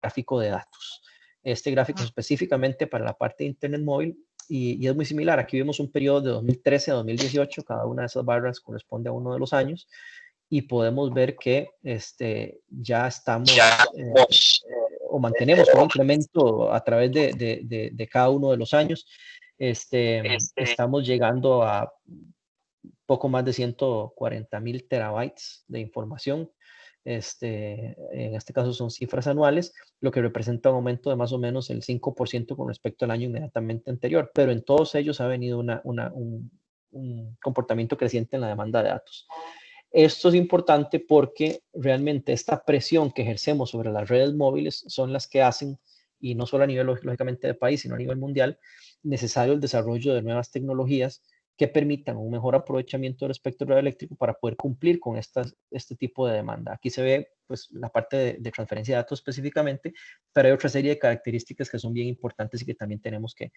gráfico de datos. Este gráfico es específicamente para la parte de Internet móvil y es muy similar. Aquí vemos un periodo de 2013 a 2018, cada una de esas barras corresponde a uno de los años y podemos ver que ya estamos o mantenemos un incremento a través de cada uno de los años. Estamos llegando a poco más de 140,000 terabytes de información. En este caso son cifras anuales, lo que representa un aumento de más o menos el 5% con respecto al año inmediatamente anterior, pero en todos ellos ha venido un comportamiento creciente en la demanda de datos. Esto es importante porque realmente esta presión que ejercemos sobre las redes móviles son las que hacen, y no solo a nivel lógicamente de país, sino a nivel mundial, necesario el desarrollo de nuevas tecnologías que permitan un mejor aprovechamiento del espectro radioeléctrico para poder cumplir con este tipo de demanda. Aquí se ve pues, la parte de transferencia de datos específicamente, pero hay otra serie de características que son bien importantes y que también tenemos que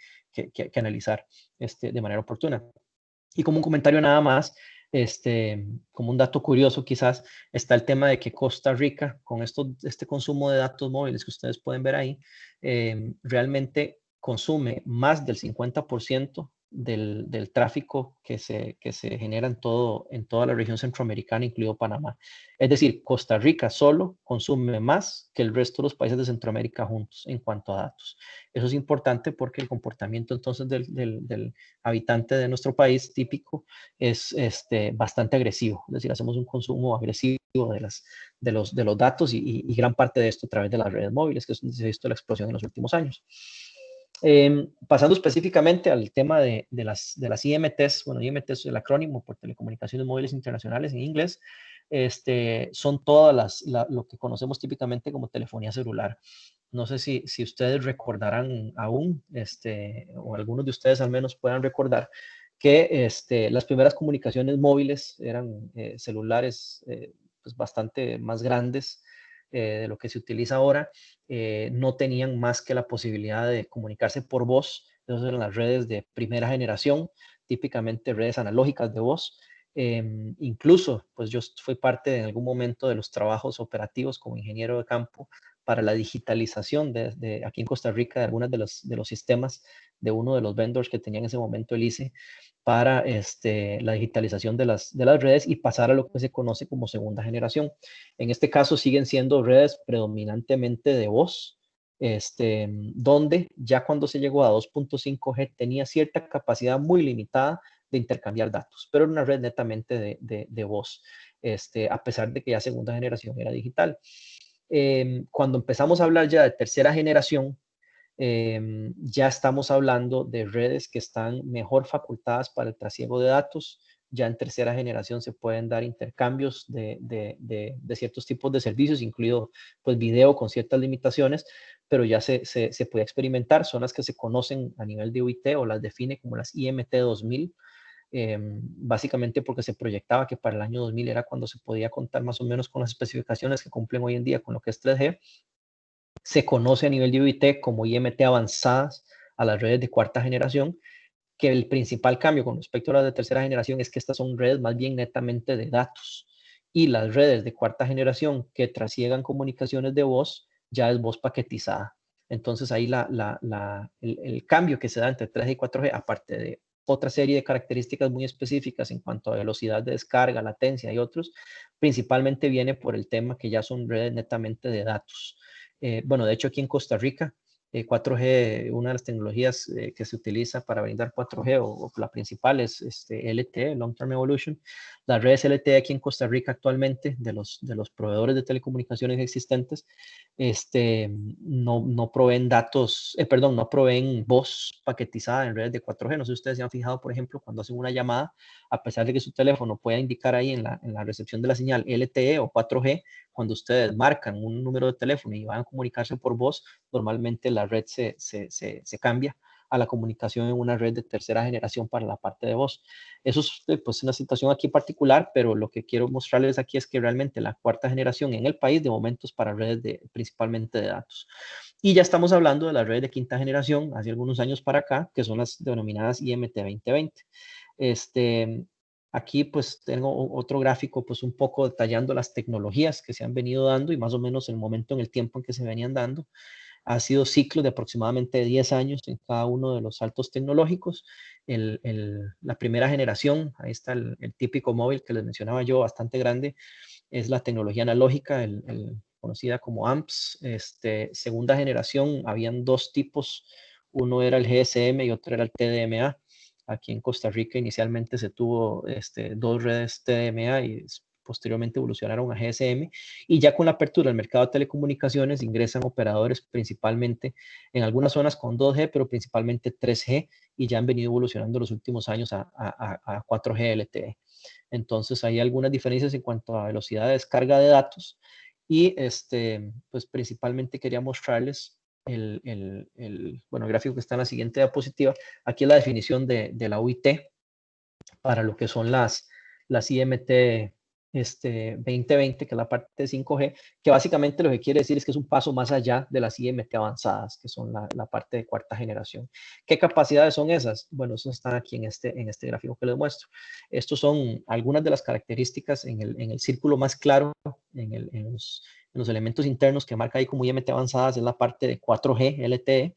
analizar de manera oportuna. Y como un comentario nada más, como un dato curioso quizás, está el tema de que Costa Rica, con este consumo de datos móviles que ustedes pueden ver ahí, realmente consume más del 50% del tráfico que se genera en toda la región centroamericana, incluido Panamá. Es decir, Costa Rica solo consume más que el resto de los países de Centroamérica juntos en cuanto a datos. Eso es importante porque el comportamiento entonces del habitante de nuestro país típico es bastante agresivo, es decir, hacemos un consumo agresivo de los datos y gran parte de esto a través de las redes móviles, que es donde se ha visto la explosión en los últimos años. Pasando específicamente al tema de las IMTs, bueno, IMT es el acrónimo por Telecomunicaciones Móviles Internacionales en inglés, son todas lo que conocemos típicamente como telefonía celular. No sé si ustedes recordarán aún, o algunos de ustedes al menos puedan recordar, que las primeras comunicaciones móviles eran celulares pues bastante más grandes de lo que se utiliza ahora, no tenían más que la posibilidad de comunicarse por voz. Esas eran las redes de primera generación, típicamente redes analógicas de voz. Incluso, pues yo fui parte en algún momento de los trabajos operativos como ingeniero de campo para la digitalización aquí en Costa Rica de algunos de los sistemas de uno de los vendors que tenía en ese momento el ICE para la digitalización de las redes y pasar a lo que se conoce como segunda generación. En este caso siguen siendo redes predominantemente de voz, donde ya cuando se llegó a 2.5G tenía cierta capacidad muy limitada de intercambiar datos, pero era una red netamente de voz, a pesar de que ya segunda generación era digital. Cuando empezamos a hablar ya de tercera generación, ya estamos hablando de redes que están mejor facultadas para el trasiego de datos. Ya en tercera generación se pueden dar intercambios de ciertos tipos de servicios, incluido pues video con ciertas limitaciones, pero ya se puede experimentar. Son las que se conocen a nivel de UIT o las define como las IMT 2000, básicamente porque se proyectaba que para el año 2000 era cuando se podía contar más o menos con las especificaciones que cumplen hoy en día con lo que es 3G. Se conoce a nivel de UIT como IMT avanzadas a las redes de cuarta generación, que el principal cambio con respecto a las de tercera generación es que estas son redes más bien netamente de datos, y las redes de cuarta generación que trasiegan comunicaciones de voz ya es voz paquetizada. Entonces ahí el cambio que se da entre 3G y 4G, aparte de otra serie de características muy específicas en cuanto a velocidad de descarga, latencia y otros, principalmente viene por el tema que ya son redes netamente de datos. Bueno, de hecho aquí en Costa Rica, 4G, una de las tecnologías que se utiliza para brindar 4G o la principal es LTE, Long Term Evolution. Las redes LTE aquí en Costa Rica actualmente, de los proveedores de telecomunicaciones existentes, no proveen datos, no proveen voz paquetizada en redes de 4G. No sé si ustedes se han fijado, por ejemplo, cuando hacen una llamada, a pesar de que su teléfono pueda indicar ahí en la recepción de la señal LTE o 4G, cuando ustedes marcan un número de teléfono y van a comunicarse por voz, normalmente la red se cambia a la comunicación en una red de tercera generación para la parte de voz. Eso es pues una situación aquí particular, pero lo que quiero mostrarles aquí es que realmente la cuarta generación en el país de momento es para redes principalmente de datos. Y ya estamos hablando de las redes de quinta generación, hace algunos años para acá, que son las denominadas IMT 2020. Aquí pues tengo otro gráfico pues un poco detallando las tecnologías que se han venido dando y más o menos el momento en el tiempo en que se venían dando. Ha sido ciclos de aproximadamente 10 años en cada uno de los saltos tecnológicos. La primera generación, ahí está el típico móvil que les mencionaba yo, bastante grande, es la tecnología analógica, conocida como AMPS. Segunda generación, habían dos tipos, uno era el GSM y otro era el TDMA. Aquí en Costa Rica inicialmente se tuvo dos redes TDMA y posteriormente evolucionaron a GSM, y ya con la apertura del mercado de telecomunicaciones ingresan operadores principalmente en algunas zonas con 2G, pero principalmente 3G, y ya han venido evolucionando los últimos años a 4G LTE. Entonces hay algunas diferencias en cuanto a velocidad de descarga de datos, y pues principalmente quería mostrarles el gráfico que está en la siguiente diapositiva. Aquí es la definición de la UIT para lo que son las IMT 2020, que es la parte de 5G, que básicamente lo que quiere decir es que es un paso más allá de las IMT avanzadas, que son la parte de cuarta generación. ¿Qué capacidades son esas? Bueno, eso está aquí en este gráfico que les muestro. Estos son algunas de las características en el círculo más claro, en los elementos internos que marca ahí como IMT avanzadas, es la parte de 4G LTE,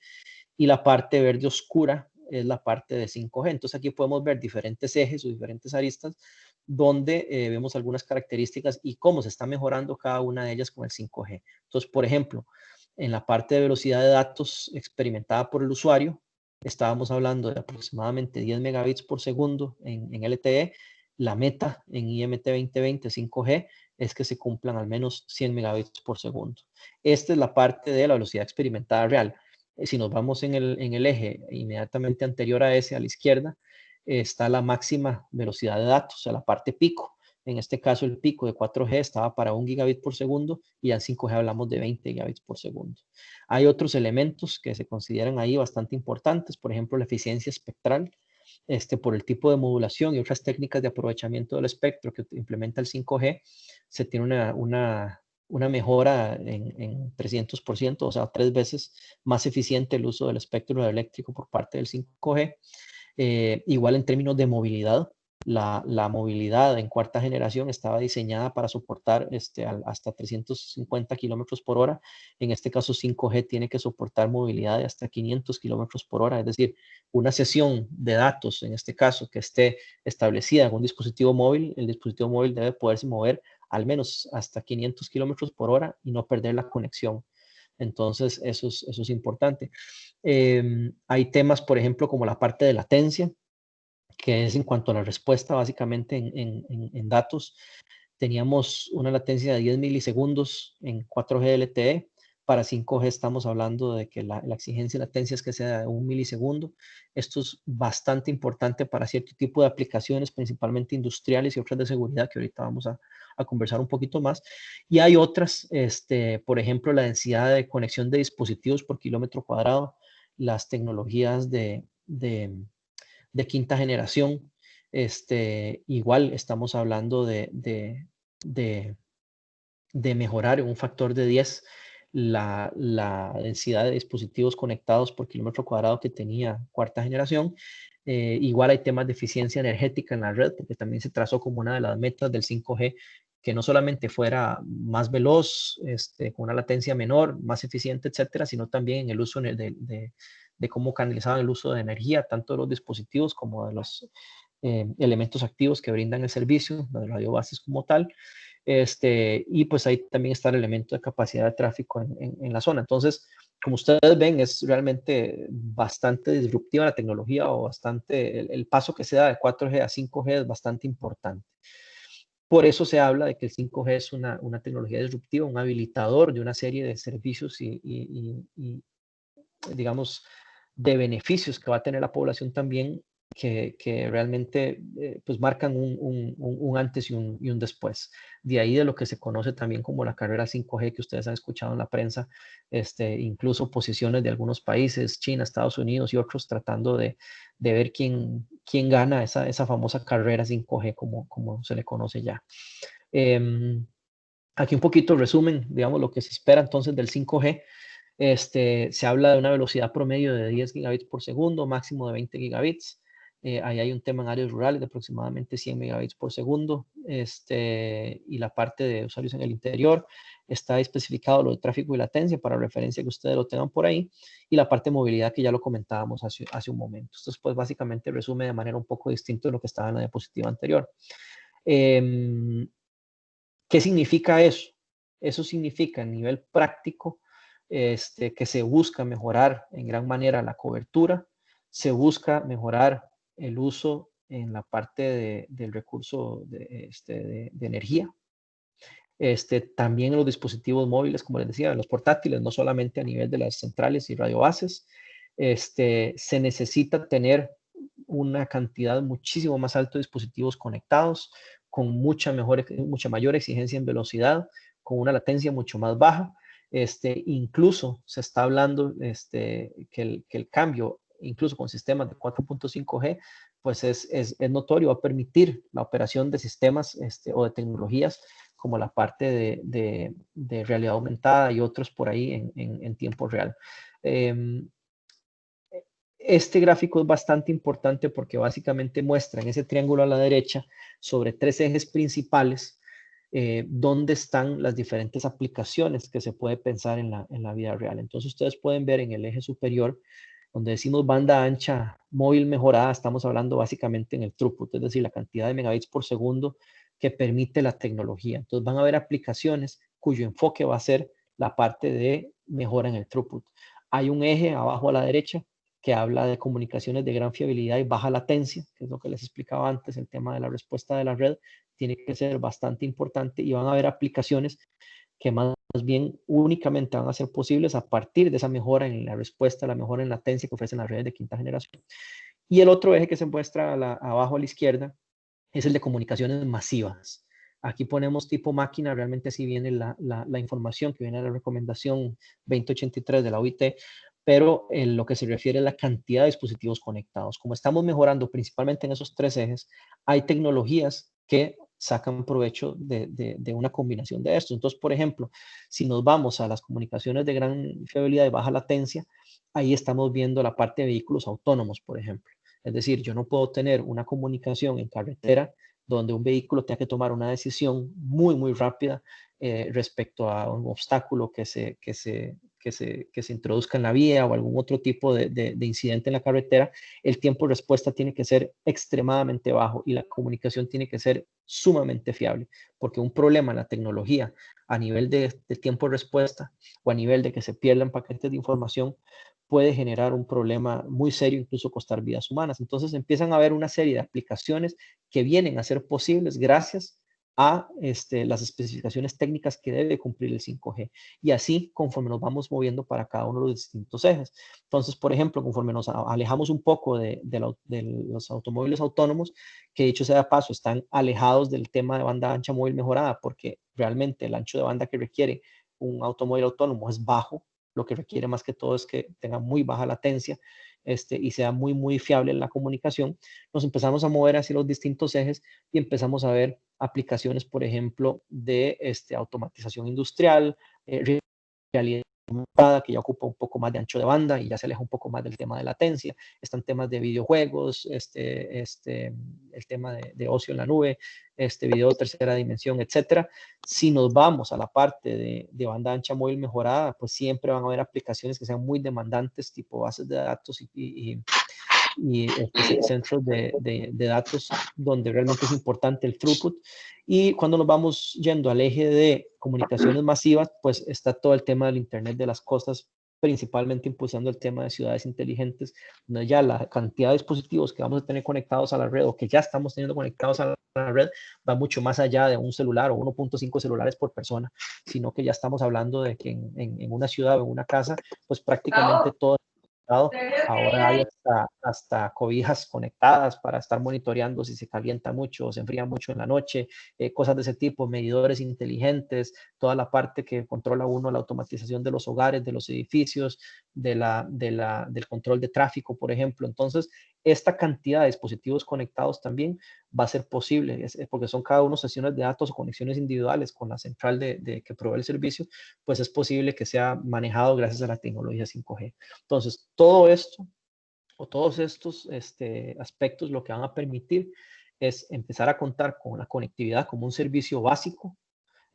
y la parte verde oscura es la parte de 5G. Entonces aquí podemos ver diferentes ejes o diferentes aristas donde vemos algunas características y cómo se está mejorando cada una de ellas con el 5G. Entonces, por ejemplo, en la parte de velocidad de datos experimentada por el usuario, estábamos hablando de aproximadamente 10 megabits por segundo en LTE. La meta en IMT 2020 5G es que se cumplan al menos 100 megabits por segundo. Esta es la parte de la velocidad experimentada real. Si nos vamos en el eje inmediatamente anterior a ese, a la izquierda, está la máxima velocidad de datos, o sea, la parte pico. En este caso, el pico de 4G estaba para 1 gigabit por segundo, y ya en 5G hablamos de 20 gigabits por segundo. Hay otros elementos que se consideran ahí bastante importantes, por ejemplo, la eficiencia espectral, por el tipo de modulación y otras técnicas de aprovechamiento del espectro que implementa el 5G, se tiene una mejora en 300%, o sea, 3 veces más eficiente el uso del espectro eléctrico por parte del 5G. Igual en términos de movilidad, la movilidad en cuarta generación estaba diseñada para soportar hasta 350 kilómetros por hora. En este caso, 5G tiene que soportar movilidad de hasta 500 kilómetros por hora. Es decir, una sesión de datos, en este caso, que esté establecida en un dispositivo móvil, el dispositivo móvil debe poderse mover al menos hasta 500 kilómetros por hora y no perder la conexión. Entonces, eso es importante. Hay temas, por ejemplo, como la parte de latencia, que es en cuanto a la respuesta básicamente en datos. Teníamos una latencia de 10 milisegundos en 4G LTE. Para 5G estamos hablando de que la exigencia de latencia es que sea de 1 milisegundo. Esto es bastante importante para cierto tipo de aplicaciones, principalmente industriales y otras de seguridad, que ahorita vamos a conversar un poquito más. Y hay otras, por ejemplo, la densidad de conexión de dispositivos por kilómetro cuadrado, las tecnologías de quinta generación. Igual estamos hablando de mejorar en un factor de 10 la densidad de dispositivos conectados por kilómetro cuadrado que tenía cuarta generación. Igual hay temas de eficiencia energética en la red, porque también se trazó como una de las metas del 5G, que no solamente fuera más veloz, con una latencia menor, más eficiente, etcétera, sino también en el uso de cómo canalizaban el uso de energía, tanto de los dispositivos como de los elementos activos que brindan el servicio, las radiobases como tal. Y pues ahí también está el elemento de capacidad de tráfico en la zona. Entonces, como ustedes ven, es realmente bastante disruptiva la tecnología, o bastante, el paso que se da de 4G a 5G es bastante importante. Por eso se habla de que el 5G es una tecnología disruptiva, un habilitador de una serie de servicios y digamos, de beneficios que va a tener la población también, que realmente pues marcan un antes y un después. De ahí de lo que se conoce también como la carrera 5G, que ustedes han escuchado en la prensa, incluso posiciones de algunos países, China, Estados Unidos y otros, tratando de ver quién gana esa famosa carrera 5G, como se le conoce ya. Aquí un poquito resumen, digamos, lo que se espera entonces del 5G. Se habla de una velocidad promedio de 10 gigabits por segundo, máximo de 20 gigabits. Ahí hay un tema en áreas rurales de aproximadamente 100 megabits por segundo, y la parte de usuarios en el interior. Está especificado lo de tráfico y latencia para referencia que ustedes lo tengan por ahí, y la parte de movilidad que ya lo comentábamos hace un momento. Esto pues básicamente resume de manera un poco distinta de lo que estaba en la diapositiva anterior. ¿Qué significa eso? Eso significa a nivel práctico que se busca mejorar en gran manera la cobertura, se busca mejorar el uso en la parte del recurso de energía. También en los dispositivos móviles, como les decía, en los portátiles, no solamente a nivel de las centrales y radiobases. Se necesita tener una cantidad muchísimo más alta de dispositivos conectados, con mucha mayor exigencia en velocidad, con una latencia mucho más baja. Incluso se está hablando que el cambio, incluso con sistemas de 4.5G, pues es notorio, va a permitir la operación de sistemas o de tecnologías como la parte de realidad aumentada y otros por ahí en tiempo real. Este gráfico es bastante importante porque básicamente muestra en ese triángulo a la derecha sobre 3 ejes principales dónde están las diferentes aplicaciones que se puede pensar en la vida real. Entonces ustedes pueden ver en el eje superior, donde decimos banda ancha móvil mejorada, estamos hablando básicamente en el throughput, es decir, la cantidad de megabits por segundo que permite la tecnología. Entonces van a haber aplicaciones cuyo enfoque va a ser la parte de mejora en el throughput. Hay un eje abajo a la derecha que habla de comunicaciones de gran fiabilidad y baja latencia, que es lo que les explicaba antes, el tema de la respuesta de la red tiene que ser bastante importante, y van a haber aplicaciones que más bien únicamente van a ser posibles a partir de esa mejora en la respuesta, la mejora en latencia que ofrecen las redes de quinta generación. Y el otro eje que se muestra abajo a la izquierda es el de comunicaciones masivas. Aquí ponemos tipo máquina, realmente así viene la información que viene de la recomendación 2083 de la OIT, pero en lo que se refiere a la cantidad de dispositivos conectados. Como estamos mejorando principalmente en esos 3 ejes, hay tecnologías que sacan provecho de una combinación de estos. Entonces, por ejemplo, si nos vamos a las comunicaciones de gran fiabilidad y baja latencia, ahí estamos viendo la parte de vehículos autónomos, por ejemplo. Es decir, yo no puedo tener una comunicación en carretera donde un vehículo tenga que tomar una decisión muy rápida respecto a un obstáculo que se introduzca en la vía o algún otro tipo de incidente en la carretera. El tiempo de respuesta tiene que ser extremadamente bajo y la comunicación tiene que ser sumamente fiable, porque un problema en la tecnología a nivel de tiempo de respuesta o a nivel de que se pierdan paquetes de información puede generar un problema muy serio, incluso costar vidas humanas. Entonces empiezan a haber una serie de aplicaciones que vienen a ser posibles gracias a las especificaciones técnicas que debe cumplir el 5G. Y así conforme nos vamos moviendo para cada uno de los distintos ejes. Entonces, por ejemplo, conforme nos alejamos un poco de los automóviles autónomos, que dicho sea de paso, están alejados del tema de banda ancha móvil mejorada, porque realmente el ancho de banda que requiere un automóvil autónomo es bajo. Lo que requiere más que todo es que tenga muy baja latencia y sea muy fiable en la comunicación. Nos empezamos a mover hacia los distintos ejes y empezamos a ver aplicaciones, por ejemplo, de automatización industrial, realidad aumentada, que ya ocupa un poco más de ancho de banda y ya se aleja un poco más del tema de latencia. Están temas de videojuegos, el tema de ocio en la nube, video de tercera dimensión, etcétera. Si nos vamos a la parte de banda ancha móvil mejorada, pues siempre van a haber aplicaciones que sean muy demandantes, tipo bases de datos y centros de datos donde realmente es importante el throughput. Y cuando nos vamos yendo al eje de comunicaciones masivas, pues está todo el tema del Internet de las cosas, principalmente impulsando el tema de ciudades inteligentes, donde ya la cantidad de dispositivos que vamos a tener conectados a la red o que ya estamos teniendo conectados a la red va mucho más allá de un celular o 1.5 celulares por persona, sino que ya estamos hablando de que en una ciudad o en una casa, pues prácticamente todo. Ahora hay hasta cobijas conectadas para estar monitoreando si se calienta mucho o se enfría mucho en la noche, cosas de ese tipo, medidores inteligentes, toda la parte que controla uno, la automatización de los hogares, de los edificios, del control de tráfico, por ejemplo. Entonces, esta cantidad de dispositivos conectados también va a ser posible, porque son cada uno sesiones de datos o conexiones individuales con la central que provee el servicio, pues es posible que sea manejado gracias a la tecnología 5G. Entonces, todo esto o todos estos aspectos lo que van a permitir es empezar a contar con la conectividad como un servicio básico.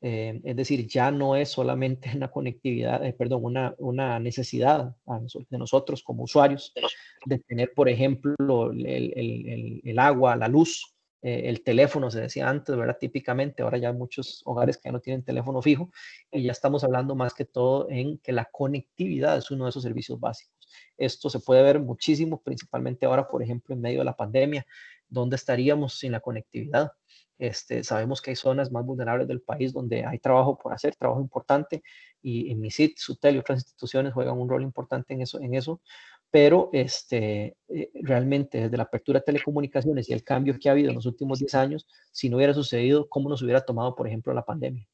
Es decir, ya no es solamente una conectividad, perdón, una necesidad de nosotros como usuarios de tener, por ejemplo, el agua, la luz, el teléfono, se decía antes, ¿verdad? Típicamente, ahora ya hay muchos hogares que ya no tienen teléfono fijo y ya estamos hablando más que todo en que la conectividad es uno de esos servicios básicos. Esto se puede ver muchísimo, principalmente ahora, por ejemplo, en medio de la pandemia, ¿dónde estaríamos sin la conectividad? Sabemos que hay zonas más vulnerables del país donde hay trabajo por hacer, trabajo importante, y en MISIT, SUTEL y otras instituciones juegan un rol importante en eso, pero realmente desde la apertura de telecomunicaciones y el cambio que ha habido en los últimos 10 años, si no hubiera sucedido, ¿cómo nos hubiera tomado, por ejemplo, la pandemia?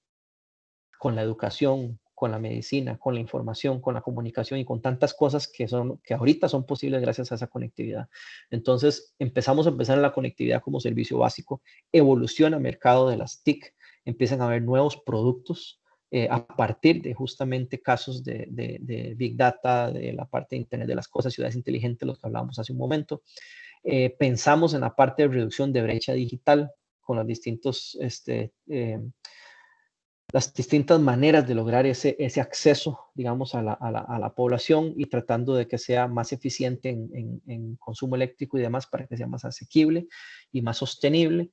Con la educación, con la medicina, con la información, con la comunicación y con tantas cosas que ahorita son posibles gracias a esa conectividad. Entonces, empezamos a pensar en la conectividad como servicio básico, evoluciona el mercado de las TIC, empiezan a haber nuevos productos a partir de justamente casos de Big Data, de la parte de Internet de las cosas, ciudades inteligentes, los que hablábamos hace un momento. Pensamos en la parte de reducción de brecha digital con los distintos las distintas maneras de lograr ese acceso, digamos, a la población y tratando de que sea más eficiente en consumo eléctrico y demás para que sea más asequible y más sostenible.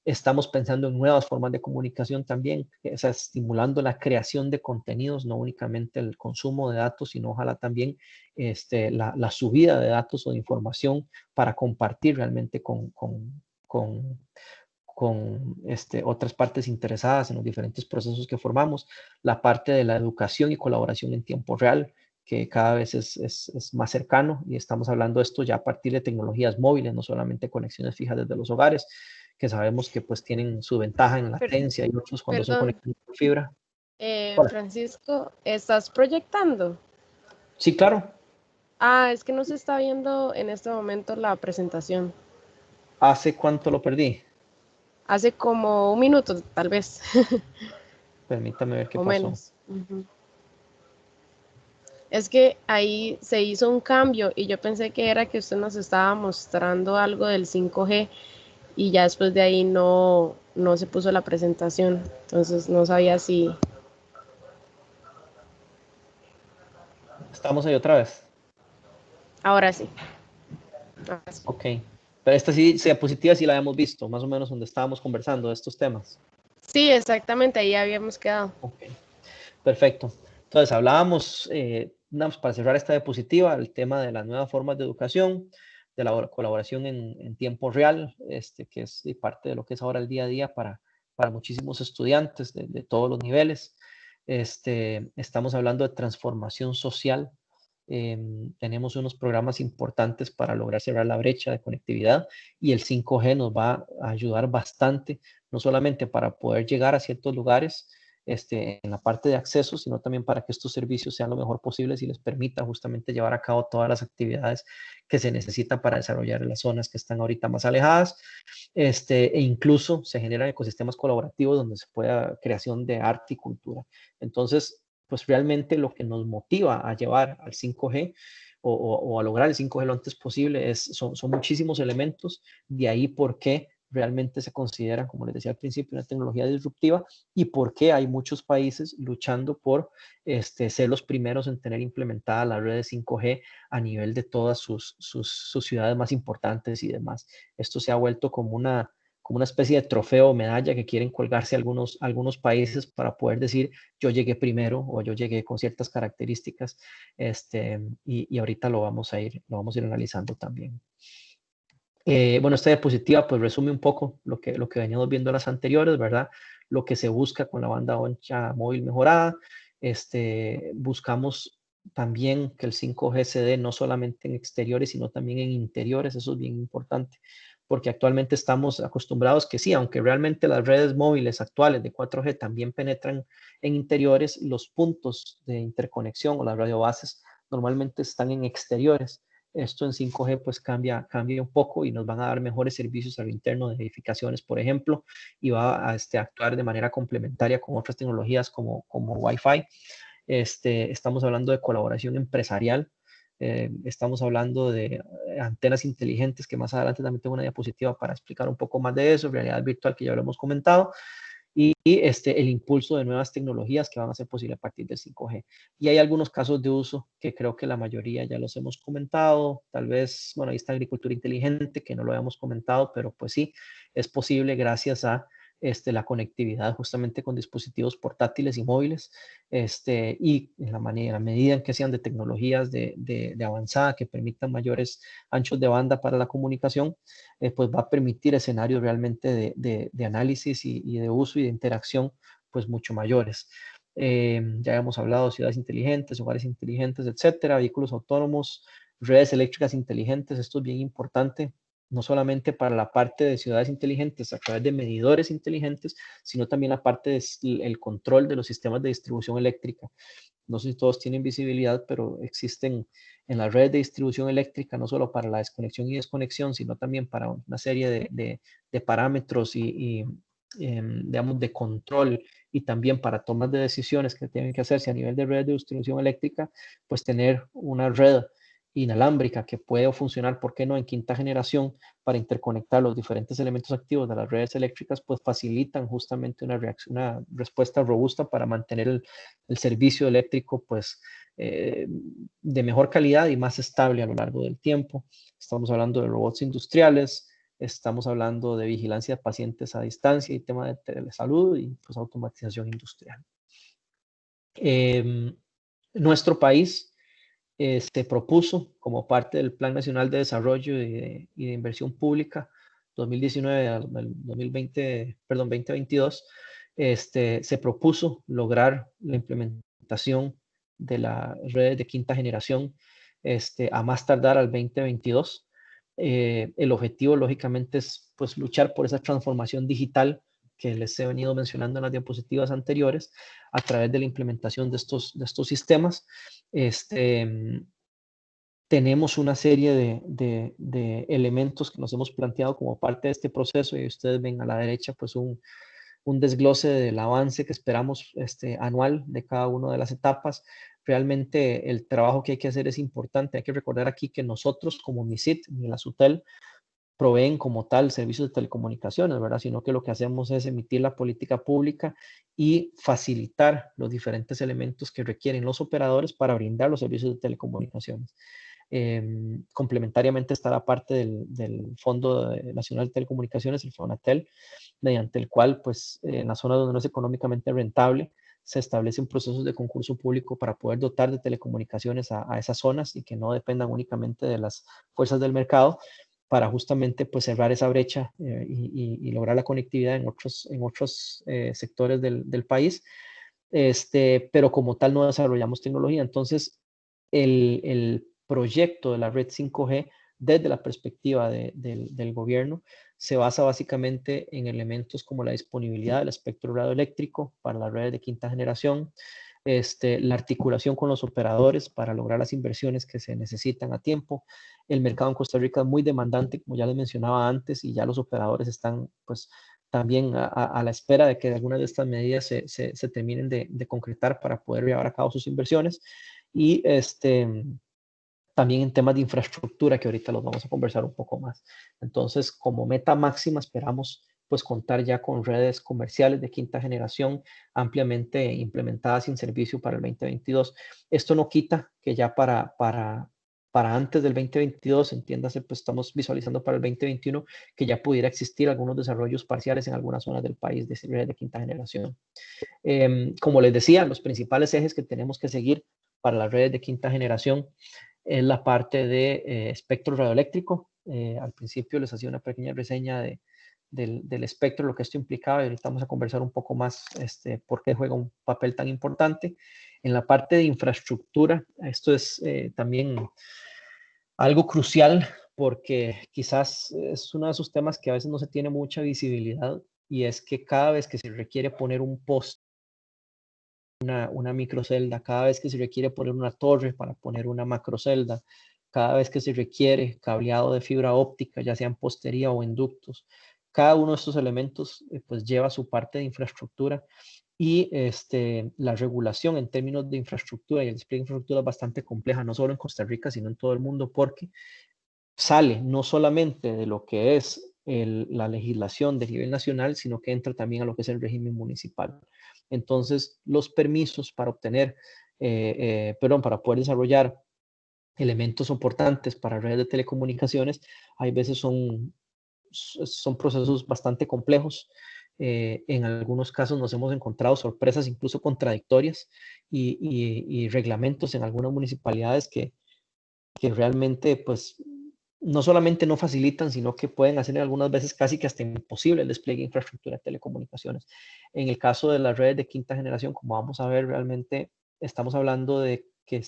Estamos pensando en nuevas formas de comunicación también, o sea, estimulando la creación de contenidos, no únicamente el consumo de datos, sino ojalá también la subida de datos o de información para compartir realmente con otras partes interesadas en los diferentes procesos que formamos, la parte de la educación y colaboración en tiempo real, que cada vez es más cercano, y estamos hablando de esto ya a partir de tecnologías móviles, no solamente conexiones fijas desde los hogares, que sabemos que pues tienen su ventaja en latencia y otros cuando son Perdón, conexiones por fibra. Hola. Francisco, ¿estás proyectando? Sí, claro. Ah, es que no se está viendo en este momento la presentación. ¿Hace cuánto lo perdí? Hace como un minuto, tal vez, Permítame ver qué o pasó. menos. Ujú. Es que ahí se hizo un cambio y yo pensé que era que usted nos estaba mostrando algo del 5G y ya después de ahí no se puso la presentación. Entonces no sabía si... Estamos ahí otra vez. Ahora sí. Ahora sí. Ok. Pero esta sí, diapositiva sí la habíamos visto, más o menos donde estábamos conversando de estos temas. Sí, exactamente, ahí habíamos quedado. Ok. Perfecto. Entonces, hablábamos, para cerrar esta diapositiva, el tema de las nuevas formas de educación, de la colaboración en tiempo real, que es parte de lo que es ahora el día a día para muchísimos estudiantes de todos los niveles. Estamos hablando de transformación social. Tenemos unos programas importantes para lograr cerrar la brecha de conectividad y el 5G nos va a ayudar bastante, no solamente para poder llegar a ciertos lugares, en la parte de acceso, sino también para que estos servicios sean lo mejor posible y les permita justamente llevar a cabo todas las actividades que se necesitan para desarrollar en las zonas que están ahorita más alejadas. E incluso se generan ecosistemas colaborativos donde se pueda creación de arte y cultura. Entonces, pues realmente lo que nos motiva a llevar al 5G o a lograr el 5G lo antes posible son muchísimos elementos, de ahí por qué realmente se considera, como les decía al principio, una tecnología disruptiva y por qué hay muchos países luchando por ser los primeros en tener implementada la red de 5G a nivel de todas sus ciudades más importantes y demás. Esto se ha vuelto como una especie de trofeo o medalla que quieren colgarse algunos países para poder decir yo llegué primero o yo llegué con ciertas características, y ahorita lo vamos a ir analizando también. Bueno, esta diapositiva pues resume un poco lo que veníamos viendo en las anteriores, ¿verdad? Lo que se busca con la banda ancha móvil mejorada. Buscamos también que el 5G se dé no solamente en exteriores, sino también en interiores. Eso es bien importante, porque actualmente estamos acostumbrados que sí, aunque realmente las redes móviles actuales de 4G también penetran en interiores, los puntos de interconexión o las radiobases normalmente están en exteriores. Esto en 5G pues cambia un poco y nos van a dar mejores servicios a lo interno de edificaciones, por ejemplo, y va a actuar de manera complementaria con otras tecnologías como Wi-Fi. Estamos hablando de colaboración empresarial. Estamos hablando de antenas inteligentes, que más adelante también tengo una diapositiva para explicar un poco más de eso, realidad virtual que ya lo hemos comentado, y el impulso de nuevas tecnologías que van a ser posible a partir del 5G. Y hay algunos casos de uso que creo que la mayoría ya los hemos comentado, tal vez, bueno, ahí está agricultura inteligente, que no lo habíamos comentado, pero pues sí, es posible gracias a la conectividad justamente con dispositivos portátiles y móviles, y en la medida en que sean de tecnologías de avanzada que permitan mayores anchos de banda para la comunicación, pues va a permitir escenarios realmente de análisis y de uso y de interacción pues mucho mayores. Ya hemos hablado de ciudades inteligentes, hogares inteligentes, etcétera, vehículos autónomos, redes eléctricas inteligentes. Esto es bien importante, no solamente para la parte de ciudades inteligentes a través de medidores inteligentes, sino también la parte del control de los sistemas de distribución eléctrica. No sé si todos tienen visibilidad, pero existen en las redes de distribución eléctrica, no solo para la desconexión y desconexión, sino también para una serie de parámetros y digamos, de control, y también para tomas de decisiones que tienen que hacerse a nivel de redes de distribución eléctrica, pues tener una red inalámbrica que puede funcionar, ¿por qué no?, en quinta generación para interconectar los diferentes elementos activos de las redes eléctricas, pues facilitan justamente una respuesta robusta para mantener el servicio eléctrico pues de mejor calidad y más estable a lo largo del tiempo. Estamos hablando de robots industriales, estamos hablando de vigilancia de pacientes a distancia y tema de telesalud y pues automatización industrial. Nuestro país se propuso como parte del Plan Nacional de Desarrollo y de Inversión Pública 2019 al 2022, se propuso lograr la implementación de las redes de quinta generación a más tardar al 2022. El objetivo, lógicamente, es pues, luchar por esa transformación digital que les he venido mencionando en las diapositivas anteriores, a través de la implementación de estos sistemas. Tenemos una serie de elementos que nos hemos planteado como parte de este proceso, y ustedes ven a la derecha pues un desglose del avance que esperamos anual de cada una de las etapas. Realmente el trabajo que hay que hacer es importante. Hay que recordar aquí que nosotros como MISIT ni la SUTEL proveen como tal servicios de telecomunicaciones, ¿verdad? Sino que lo que hacemos es emitir la política pública y facilitar los diferentes elementos que requieren los operadores para brindar los servicios de telecomunicaciones. Complementariamente está la parte del Fondo Nacional de Telecomunicaciones, el FONATEL, mediante el cual, pues, en la zona donde no es económicamente rentable, se establecen procesos de concurso público para poder dotar de telecomunicaciones a esas zonas y que no dependan únicamente de las fuerzas del mercado, para justamente pues, cerrar esa brecha y lograr la conectividad en otros sectores del país. Pero como tal no desarrollamos tecnología. Entonces, el proyecto de la red 5G, desde la perspectiva del gobierno, se basa básicamente en elementos como la disponibilidad del espectro radioeléctrico para las redes de quinta generación, la articulación con los operadores para lograr las inversiones que se necesitan a tiempo. El mercado en Costa Rica es muy demandante, como ya les mencionaba antes, y ya los operadores están pues también a la espera de que algunas de estas medidas se terminen de concretar para poder llevar a cabo sus inversiones. Y también en temas de infraestructura, que ahorita los vamos a conversar un poco más. Entonces, como meta máxima, esperamos pues contar ya con redes comerciales de quinta generación ampliamente implementadas en servicio para el 2022. Esto no quita que ya para antes del 2022, entiéndase, pues estamos visualizando para el 2021 que ya pudiera existir algunos desarrollos parciales en algunas zonas del país de redes de quinta generación. Como les decía, los principales ejes que tenemos que seguir para las redes de quinta generación es la parte de espectro radioeléctrico. Al principio les hacía una pequeña reseña del espectro, lo que esto implicaba, y ahorita vamos a conversar un poco más por qué juega un papel tan importante. En la parte de infraestructura, esto es también algo crucial, porque quizás es uno de esos temas que a veces no se tiene mucha visibilidad, y es que cada vez que se requiere poner un poste, una microcelda, cada vez que se requiere poner una torre para poner una macrocelda, cada vez que se requiere cableado de fibra óptica, ya sea en postería o en ductos, cada uno de estos elementos pues lleva su parte de infraestructura, Y la regulación en términos de infraestructura y el despliegue de infraestructura es bastante compleja, no solo en Costa Rica, sino en todo el mundo, porque sale no solamente de lo que es la legislación de nivel nacional, sino que entra también a lo que es el régimen municipal. Entonces, los permisos para obtener, para poder desarrollar elementos soportantes para redes de telecomunicaciones, hay veces son procesos bastante complejos. En algunos casos nos hemos encontrado sorpresas incluso contradictorias y reglamentos en algunas municipalidades que realmente pues no solamente no facilitan, sino que pueden hacer algunas veces casi que hasta imposible el despliegue de infraestructura de telecomunicaciones. En el caso de las redes de quinta generación, como vamos a ver, realmente estamos hablando de que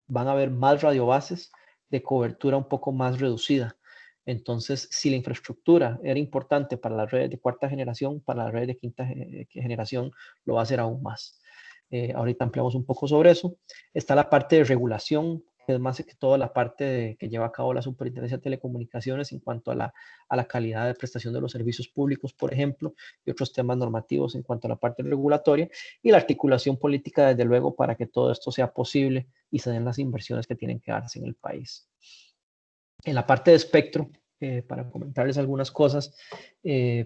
van a haber más radiobases de cobertura un poco más reducida. Entonces, si la infraestructura era importante para las redes de cuarta generación, para las redes de quinta generación lo va a ser aún más. Ahorita ampliamos un poco sobre eso. Está la parte de regulación, que es más que todo la parte que lleva a cabo la Superintendencia de Telecomunicaciones en cuanto a la calidad de prestación de los servicios públicos, por ejemplo, y otros temas normativos en cuanto a la parte regulatoria, y la articulación política, desde luego, para que todo esto sea posible y se den las inversiones que tienen que darse en el país. En la parte de espectro, para comentarles algunas cosas,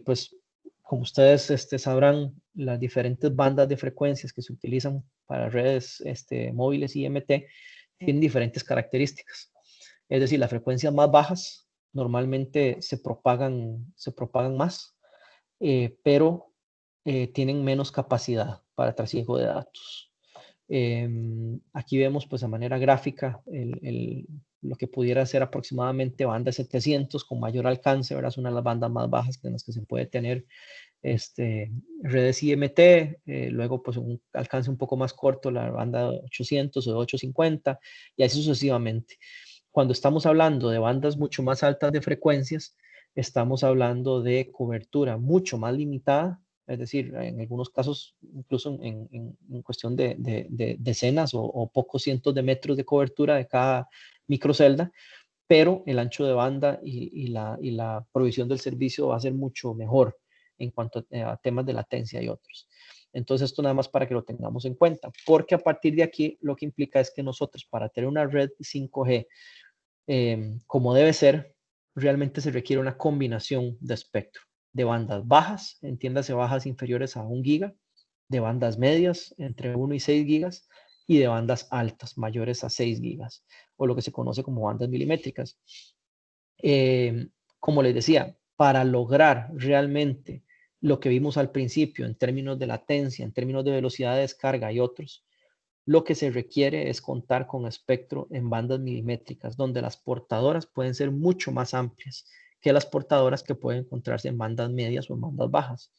pues como ustedes sabrán, las diferentes bandas de frecuencias que se utilizan para redes móviles IMT tienen diferentes características. Es decir, las frecuencias más bajas normalmente se propagan más, pero tienen menos capacidad para trasiego de datos. Aquí vemos pues a manera gráfica lo que pudiera ser aproximadamente banda 700 con mayor alcance, ¿verdad? Es una de las bandas más bajas en las que se puede tener redes IMT, luego pues un alcance un poco más corto, la banda 800 o 850 y así sucesivamente. Cuando estamos hablando de bandas mucho más altas de frecuencias, estamos hablando de cobertura mucho más limitada, es decir, en algunos casos incluso en cuestión de decenas o pocos cientos de metros de cobertura de cada microcelda, pero el ancho de banda y la provisión del servicio va a ser mucho mejor en cuanto a temas de latencia y otros. Entonces, esto nada más para que lo tengamos en cuenta, porque a partir de aquí lo que implica es que nosotros para tener una red 5G como debe ser, realmente se requiere una combinación de espectro, de bandas bajas, entiéndase bajas inferiores a 1 giga, de bandas medias entre 1 y 6 gigas, y de bandas altas mayores a 6 gigas, o lo que se conoce como bandas milimétricas. Como les decía, para lograr realmente lo que vimos al principio en términos de latencia, en términos de velocidad de descarga y otros, lo que se requiere es contar con espectro en bandas milimétricas, donde las portadoras pueden ser mucho más amplias que las portadoras que pueden encontrarse en bandas medias o en bandas bajas.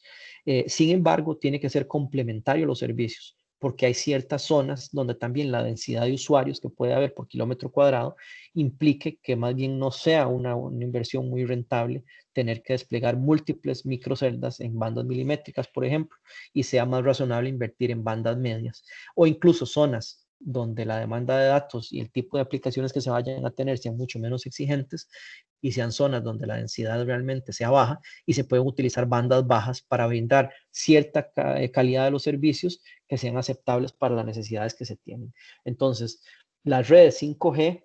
Sin embargo, tiene que ser complementario los servicios, porque hay ciertas zonas donde también la densidad de usuarios que puede haber por kilómetro cuadrado implique que más bien no sea una inversión muy rentable tener que desplegar múltiples microceldas en bandas milimétricas, por ejemplo, y sea más razonable invertir en bandas medias o incluso zonas donde la demanda de datos y el tipo de aplicaciones que se vayan a tener sean mucho menos exigentes y sean zonas donde la densidad realmente sea baja y se pueden utilizar bandas bajas para brindar cierta calidad de los servicios que sean aceptables para las necesidades que se tienen. Entonces, las redes 5G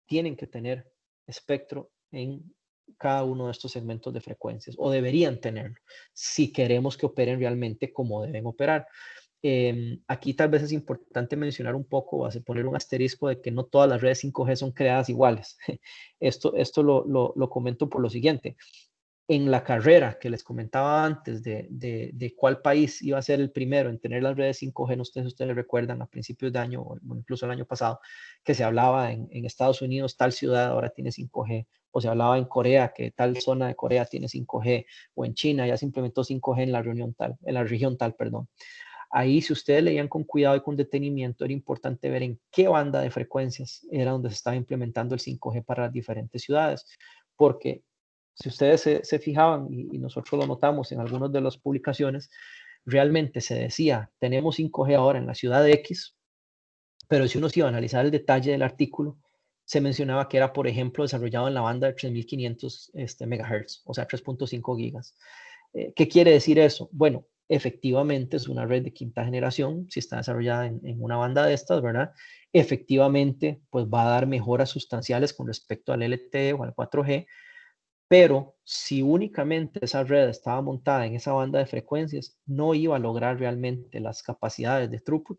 tienen que tener espectro en cada uno de estos segmentos de frecuencias o deberían tenerlo si queremos que operen realmente como deben operar. Aquí tal vez es importante mencionar un poco, o hacer poner un asterisco de que no todas las redes 5G son creadas iguales. Esto lo comento por lo siguiente. En la carrera que les comentaba antes de cuál país iba a ser el primero en tener las redes 5G, no sé si ustedes recuerdan a principios de año o incluso el año pasado, que se hablaba en Estados Unidos, tal ciudad ahora tiene 5G, o se hablaba en Corea que tal zona de Corea tiene 5G, o en China ya se implementó 5G en la región tal, perdón. Ahí, si ustedes leían con cuidado y con detenimiento, era importante ver en qué banda de frecuencias era donde se estaba implementando el 5G para las diferentes ciudades, porque si ustedes se fijaban, y nosotros lo notamos en algunas de las publicaciones, realmente se decía, tenemos 5G ahora en la ciudad de X, pero si uno se iba a analizar el detalle del artículo, se mencionaba que era, por ejemplo, desarrollado en la banda de 3500 MHz, o sea, 3.5 gigas. ¿Qué quiere decir eso? Bueno, efectivamente es una red de quinta generación, si está desarrollada en una banda de estas, ¿verdad? Efectivamente, pues va a dar mejoras sustanciales con respecto al LTE o al 4G, pero si únicamente esa red estaba montada en esa banda de frecuencias, no iba a lograr realmente las capacidades de throughput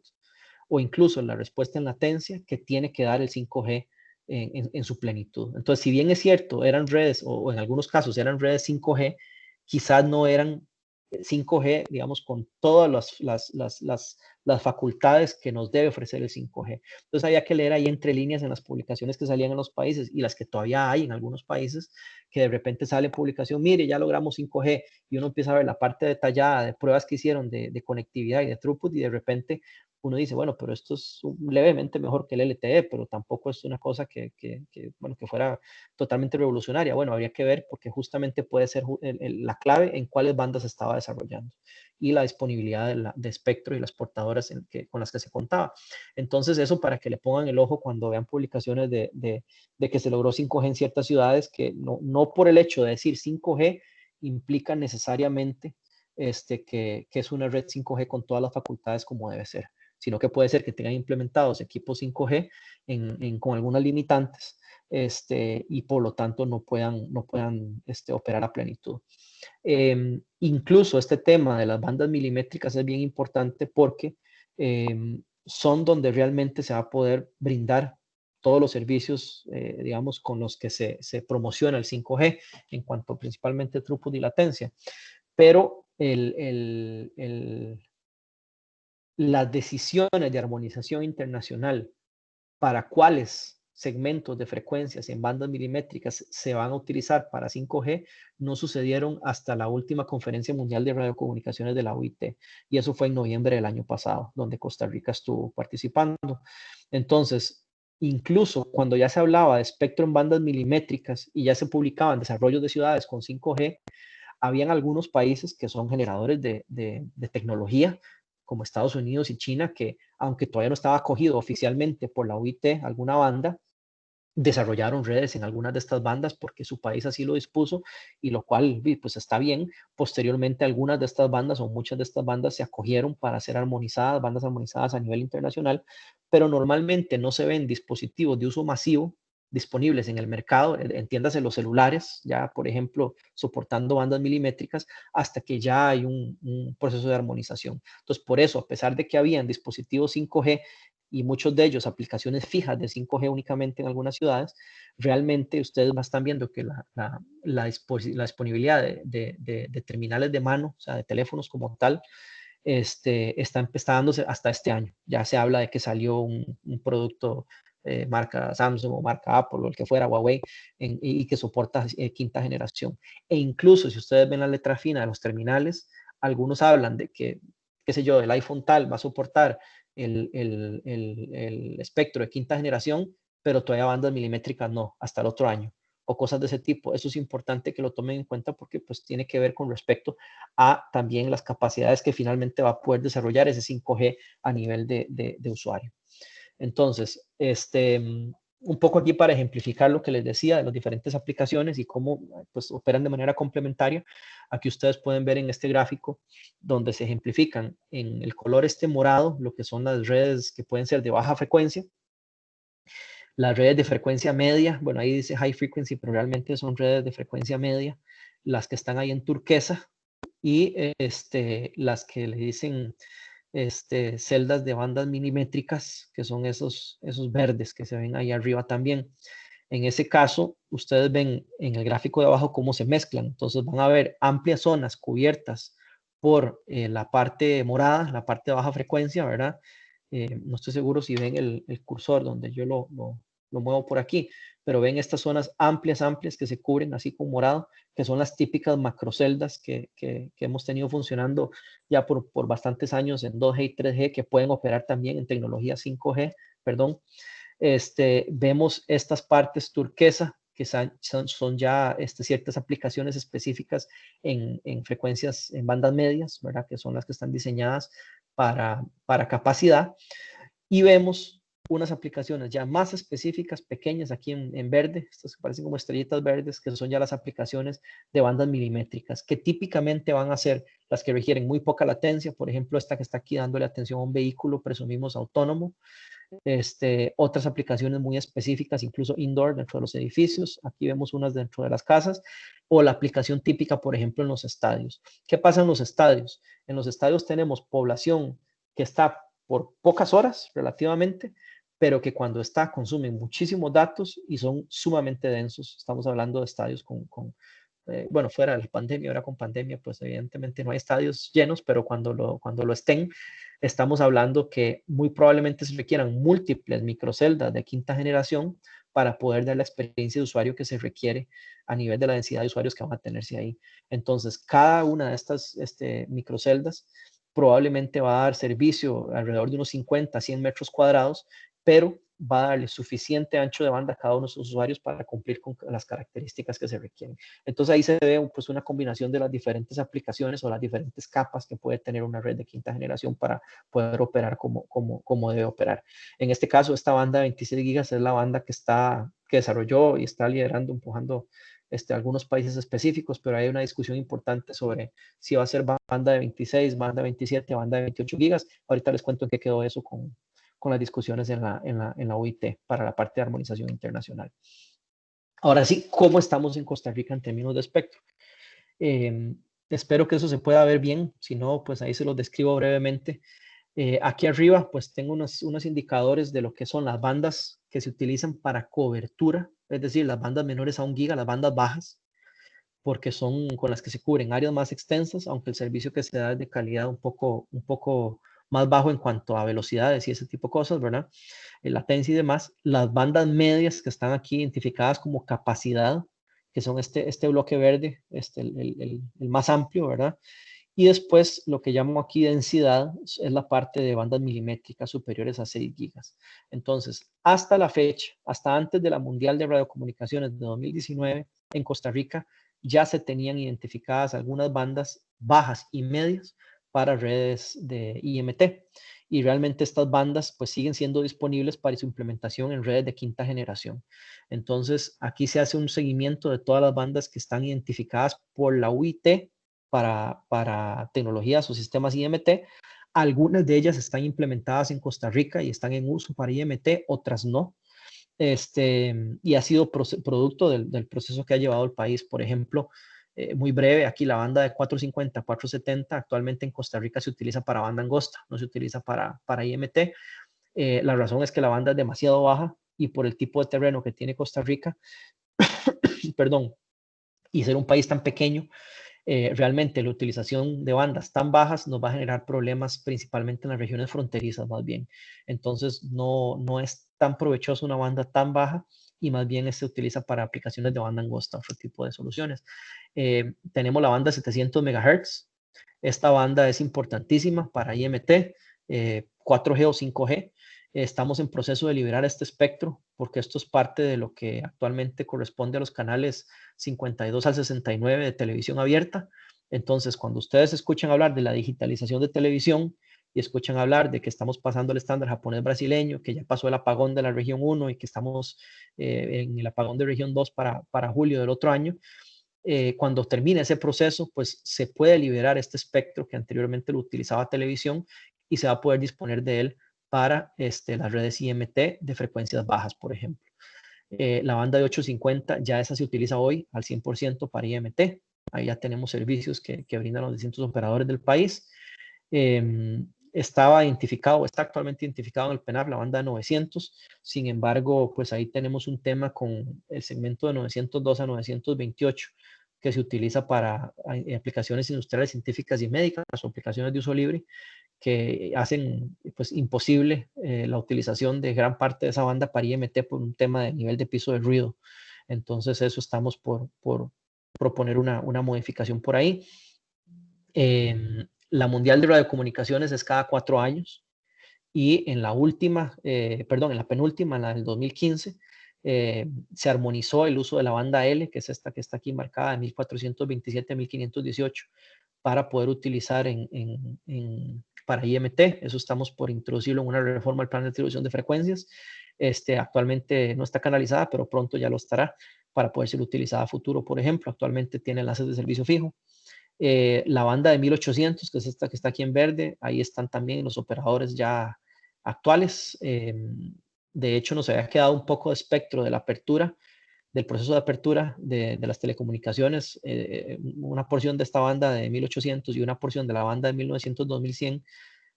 o incluso la respuesta en latencia que tiene que dar el 5G en su plenitud. Entonces, si bien es cierto, eran redes, o en algunos casos eran redes 5G, quizás no eran 5G, digamos, con todas las facultades que nos debe ofrecer el 5G. Entonces había que leer ahí entre líneas en las publicaciones que salían en los países y las que todavía hay en algunos países, que de repente sale publicación, mire, ya logramos 5G, y uno empieza a ver la parte detallada de pruebas que hicieron de conectividad y de throughput, y de repente uno dice, bueno, pero esto es levemente mejor que el LTE, pero tampoco es una cosa bueno, que fuera totalmente revolucionaria. Bueno, habría que ver porque justamente puede ser la clave en cuáles bandas se estaba desarrollando y la disponibilidad de espectro y las portadoras con las que se contaba. Entonces, eso para que le pongan el ojo cuando vean publicaciones de que se logró 5G en ciertas ciudades, que no por el hecho de decir 5G implica necesariamente que es una red 5G con todas las facultades como debe ser, sino que puede ser que tengan implementados equipos 5G con algunas limitantes, y por lo tanto no puedan operar a plenitud. Incluso este tema de las bandas milimétricas es bien importante porque son donde realmente se va a poder brindar todos los servicios, digamos, con los que se promociona el 5G en cuanto principalmente throughput y latencia. Pero las decisiones de armonización internacional para cuáles segmentos de frecuencias en bandas milimétricas se van a utilizar para 5G no sucedieron hasta la última Conferencia Mundial de Radiocomunicaciones de la OIT, y eso fue en noviembre del año pasado, donde Costa Rica estuvo participando. Entonces, incluso cuando ya se hablaba de espectro en bandas milimétricas y ya se publicaban desarrollos de ciudades con 5G, habían algunos países que son generadores de tecnología, como Estados Unidos y China, que aunque todavía no estaba acogido oficialmente por la OIT, alguna banda, desarrollaron redes en algunas de estas bandas porque su país así lo dispuso, y lo cual pues está bien. Posteriormente algunas de estas bandas o muchas de estas bandas se acogieron para ser armonizadas, bandas armonizadas a nivel internacional, pero normalmente no se ven dispositivos de uso masivo disponibles en el mercado, entiéndase los celulares, ya por ejemplo soportando bandas milimétricas, hasta que ya hay un proceso de armonización. Entonces por eso, a pesar de que habían dispositivos 5G y muchos de ellos aplicaciones fijas de 5G únicamente en algunas ciudades, realmente ustedes están viendo que la disponibilidad de terminales de mano, o sea, de teléfonos como tal, está dándose hasta este año. Ya se habla de que salió un producto marca Samsung o marca Apple o el que fuera, Huawei, y que soporta quinta generación. E incluso si ustedes ven la letra fina de los terminales, algunos hablan de que, qué sé yo, el iPhone tal va a soportar el espectro de quinta generación, pero todavía bandas milimétricas no, hasta el otro año, o cosas de ese tipo. Eso es importante que lo tomen en cuenta porque pues tiene que ver con respecto a también las capacidades que finalmente va a poder desarrollar ese 5G a nivel de usuario. Entonces, un poco aquí para ejemplificar lo que les decía de las diferentes aplicaciones y cómo pues, operan de manera complementaria. Aquí ustedes pueden ver en este gráfico donde se ejemplifican en el color morado lo que son las redes que pueden ser de baja frecuencia, las redes de frecuencia media, bueno, ahí dice high frequency, pero realmente son redes de frecuencia media, las que están ahí en turquesa, y las que le dicen celdas de bandas milimétricas, que son esos verdes que se ven ahí arriba también. En ese caso, ustedes ven en el gráfico de abajo cómo se mezclan. Entonces van a ver amplias zonas cubiertas por la parte morada, la parte de baja frecuencia, ¿verdad? No estoy seguro si ven el cursor donde yo lo muevo por aquí, pero ven estas zonas amplias que se cubren así con morado, que son las típicas macroceldas que hemos tenido funcionando ya por bastantes años en 2G y 3G, que pueden operar también en tecnología 5G, perdón. Vemos estas partes turquesa, que son ya ciertas aplicaciones específicas en frecuencias, en bandas medias, ¿verdad? Que son las que están diseñadas para capacidad. Y vemos unas aplicaciones ya más específicas, pequeñas, aquí en verde, estas que parecen como estrellitas verdes, que son ya las aplicaciones de bandas milimétricas, que típicamente van a ser las que requieren muy poca latencia, por ejemplo, esta que está aquí dándole atención a un vehículo, presumimos autónomo, otras aplicaciones muy específicas, incluso indoor dentro de los edificios. Aquí vemos unas dentro de las casas, o la aplicación típica, por ejemplo, en los estadios. ¿Qué pasa en los estadios? En los estadios tenemos población que está por pocas horas relativamente, pero que cuando está consumen muchísimos datos y son sumamente densos. Estamos hablando de estadios bueno, fuera de la pandemia, ahora con pandemia, pues evidentemente no hay estadios llenos, pero cuando lo estén, estamos hablando que muy probablemente se requieran múltiples microceldas de quinta generación para poder dar la experiencia de usuario que se requiere a nivel de la densidad de usuarios que van a tenerse ahí. Entonces, cada una de estas microceldas probablemente va a dar servicio alrededor de unos 50 a 100 metros cuadrados, pero va a darle suficiente ancho de banda a cada uno de sus usuarios para cumplir con las características que se requieren. Entonces ahí se ve pues una combinación de las diferentes aplicaciones o las diferentes capas que puede tener una red de quinta generación para poder operar como debe operar. En este caso, esta banda de 26 gigas es la banda que desarrolló y está liderando, empujando algunos países específicos, pero hay una discusión importante sobre si va a ser banda de 26, banda de 27, banda de 28 gigas. Ahorita les cuento en qué quedó eso con las discusiones en la OIT para la parte de armonización internacional. Ahora sí, ¿cómo estamos en Costa Rica en términos de espectro? Espero que eso se pueda ver bien, si no, pues ahí se los describo brevemente. Aquí arriba, pues tengo unos indicadores de lo que son las bandas que se utilizan para cobertura, es decir, las bandas menores a 1 giga, las bandas bajas, porque son con las que se cubren áreas más extensas, aunque el servicio que se da es de calidad un poco más bajo en cuanto a velocidades y ese tipo de cosas, ¿verdad? Latencia y demás. Las bandas medias que están aquí identificadas como capacidad, que son este bloque verde, el más amplio, ¿verdad? Y después lo que llamo aquí densidad es la parte de bandas milimétricas superiores a 6 gigas. Entonces, hasta la fecha, hasta antes de la Mundial de Radiocomunicaciones de 2019, en Costa Rica ya se tenían identificadas algunas bandas bajas y medias para redes de IMT. Y realmente estas bandas pues siguen siendo disponibles para su implementación en redes de quinta generación. Entonces, aquí se hace un seguimiento de todas las bandas que están identificadas por la UIT para tecnologías o sistemas IMT. Algunas de ellas están implementadas en Costa Rica y están en uso para IMT, otras no. Y ha sido producto del proceso que ha llevado el país. Por ejemplo, muy breve, aquí la banda de 450, 470 actualmente en Costa Rica se utiliza para banda angosta, no se utiliza para IMT. La razón es que la banda es demasiado baja y por el tipo de terreno que tiene Costa Rica, perdón, y ser un país tan pequeño, realmente la utilización de bandas tan bajas nos va a generar problemas principalmente en las regiones fronterizas más bien. Entonces no es tan provechoso una banda tan baja y más bien se utiliza para aplicaciones de banda angosta, otro tipo de soluciones. Tenemos la banda 700 MHz. Esta banda es importantísima para IMT, 4G o 5G. Estamos en proceso de liberar este espectro porque esto es parte de lo que actualmente corresponde a los canales 52 al 69 de televisión abierta. Entonces, cuando ustedes escuchan hablar de la digitalización de televisión y escuchan hablar de que estamos pasando el estándar japonés brasileño, que ya pasó el apagón de la región 1 y que estamos en el apagón de región 2 para julio del otro año, cuando termine ese proceso, pues se puede liberar este espectro que anteriormente lo utilizaba televisión y se va a poder disponer de él para las redes IMT de frecuencias bajas, por ejemplo. La banda de 850 ya esa se utiliza hoy al 100% para IMT. Ahí ya tenemos servicios que brindan los distintos operadores del país. Estaba identificado, está actualmente identificado en el PENAP la banda de 900. Sin embargo, pues ahí tenemos un tema con el segmento de 902 a 928 que se utiliza para aplicaciones industriales, científicas y médicas o aplicaciones de uso libre que hacen pues imposible la utilización de gran parte de esa banda para IMT por un tema de nivel de piso de ruido. Entonces eso estamos por proponer una modificación por ahí. La Mundial de Radiocomunicaciones es cada 4 años y en la última, en la penúltima, la del 2015, se armonizó el uso de la banda L, que es esta que está aquí marcada, de 1427 a 1518, para poder utilizar para IMT. Eso estamos por introducirlo en una reforma al plan de distribución de frecuencias. Actualmente no está canalizada, pero pronto ya lo estará para poder ser utilizada a futuro. Por ejemplo, actualmente tiene enlaces de servicio fijo. La banda de 1800, que es esta que está aquí en verde, ahí están también los operadores ya actuales. De hecho, nos había quedado un poco de espectro de la apertura, del proceso de apertura de las telecomunicaciones, una porción de esta banda de 1800 y una porción de la banda de 1900-2100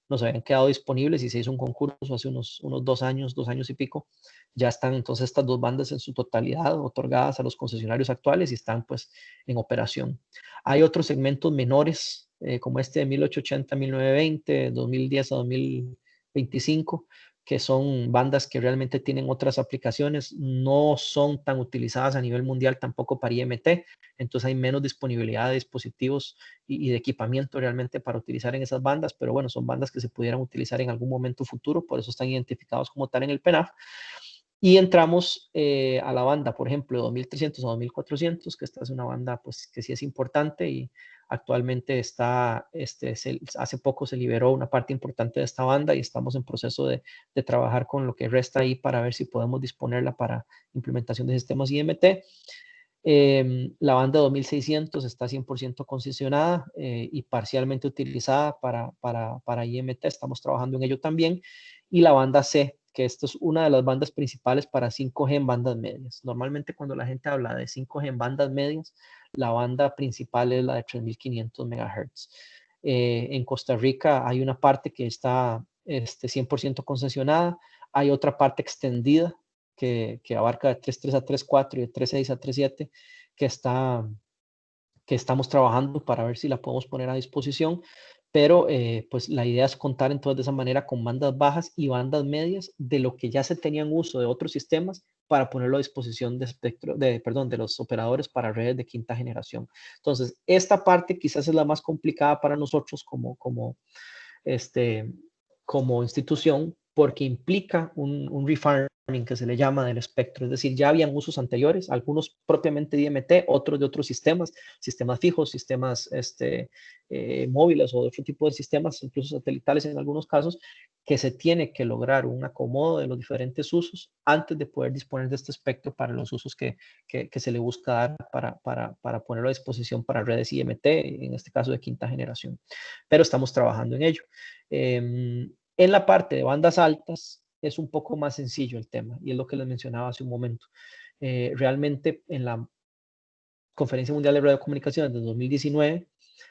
nos habían quedado disponibles y se hizo un concurso hace unos 2 años y pico. Ya están entonces estas dos bandas en su totalidad otorgadas a los concesionarios actuales y están pues en operación. Hay otros segmentos menores, como este de 1880-1920, 2010 a 2025, que son bandas que realmente tienen otras aplicaciones, no son tan utilizadas a nivel mundial tampoco para IMT, entonces hay menos disponibilidad de dispositivos y de equipamiento realmente para utilizar en esas bandas, pero bueno, son bandas que se pudieran utilizar en algún momento futuro, por eso están identificados como tal en el PENAF. Y entramos a la banda, por ejemplo, de 2300 a 2400, que esta es una banda pues, que sí es importante y actualmente está, hace poco se liberó una parte importante de esta banda y estamos en proceso de trabajar con lo que resta ahí para ver si podemos disponerla para implementación de sistemas IMT. La banda 2600 está 100% concesionada y parcialmente utilizada para IMT, estamos trabajando en ello también. Y la banda C, que esta es una de las bandas principales para 5G en bandas medias. Normalmente cuando la gente habla de 5G en bandas medias, la banda principal es la de 3500 MHz. En Costa Rica hay una parte que está 100% concesionada, hay otra parte extendida que abarca de 3.3 a 3.4 y de 3.6 a 3.7, que estamos trabajando para ver si la podemos poner a disposición, pero pues la idea es contar entonces de esa manera con bandas bajas y bandas medias de lo que ya se tenían uso de otros sistemas para ponerlo a disposición de los operadores para redes de quinta generación. Entonces, esta parte quizás es la más complicada para nosotros como institución, porque implica un refarming que se le llama del espectro, es decir, ya habían usos anteriores, algunos propiamente de IMT, otros de otros sistemas fijos, sistemas móviles o de otro tipo de sistemas, incluso satelitales en algunos casos, que se tiene que lograr un acomodo de los diferentes usos antes de poder disponer de este espectro para los usos que se le busca dar para ponerlo a disposición para redes IMT, en este caso de quinta generación. Pero estamos trabajando en ello. En la parte de bandas altas es un poco más sencillo el tema y es lo que les mencionaba hace un momento. Realmente en la Conferencia Mundial de Radiocomunicaciones de 2019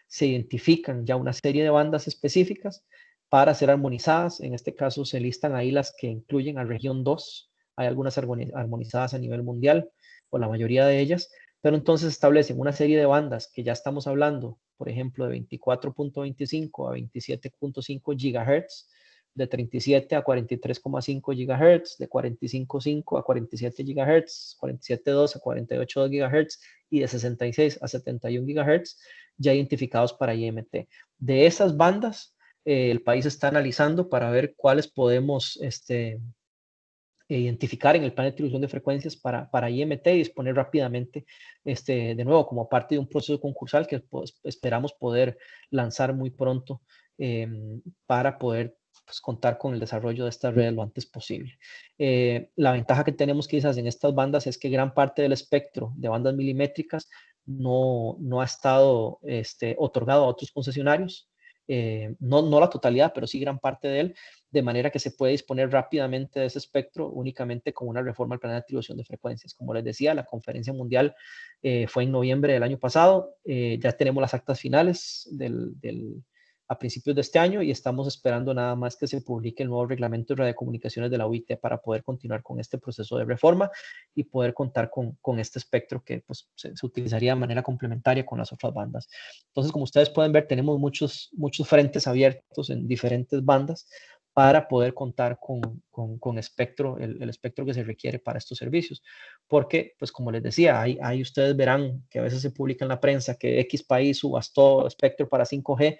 se identifican ya una serie de bandas específicas para ser armonizadas. En este caso se listan ahí las que incluyen a región 2. Hay algunas armonizadas a nivel mundial, o la mayoría de ellas, pero entonces establecen una serie de bandas que ya estamos hablando, por ejemplo, de 24.25 a 27.5 GHz, de 37 a 43.5 GHz, de 45.5 a 47 GHz, 47.2 a 48 GHz y de 66 a 71 GHz ya identificados para IMT. De esas bandas, el país está analizando para ver cuáles podemos identificar en el plan de distribución de frecuencias para IMT y disponer rápidamente, de nuevo, como parte de un proceso concursal que pues, esperamos poder lanzar muy pronto para poder pues, contar con el desarrollo de estas redes lo antes posible. La ventaja que tenemos quizás en estas bandas es que gran parte del espectro de bandas milimétricas no ha estado otorgado a otros concesionarios, no la totalidad, pero sí gran parte de él, de manera que se puede disponer rápidamente de ese espectro únicamente con una reforma al plan de distribución de frecuencias. Como les decía, la conferencia mundial fue en noviembre del año pasado, ya tenemos las actas finales a principios de este año y estamos esperando nada más que se publique el nuevo reglamento de radiocomunicaciones de la UIT para poder continuar con este proceso de reforma y poder contar con este espectro que pues, se utilizaría de manera complementaria con las otras bandas. Entonces, como ustedes pueden ver, tenemos muchos frentes abiertos en diferentes bandas para poder contar con espectro, el espectro que se requiere para estos servicios. Porque, pues como les decía, ahí ustedes verán que a veces se publica en la prensa que X país subastó espectro para 5G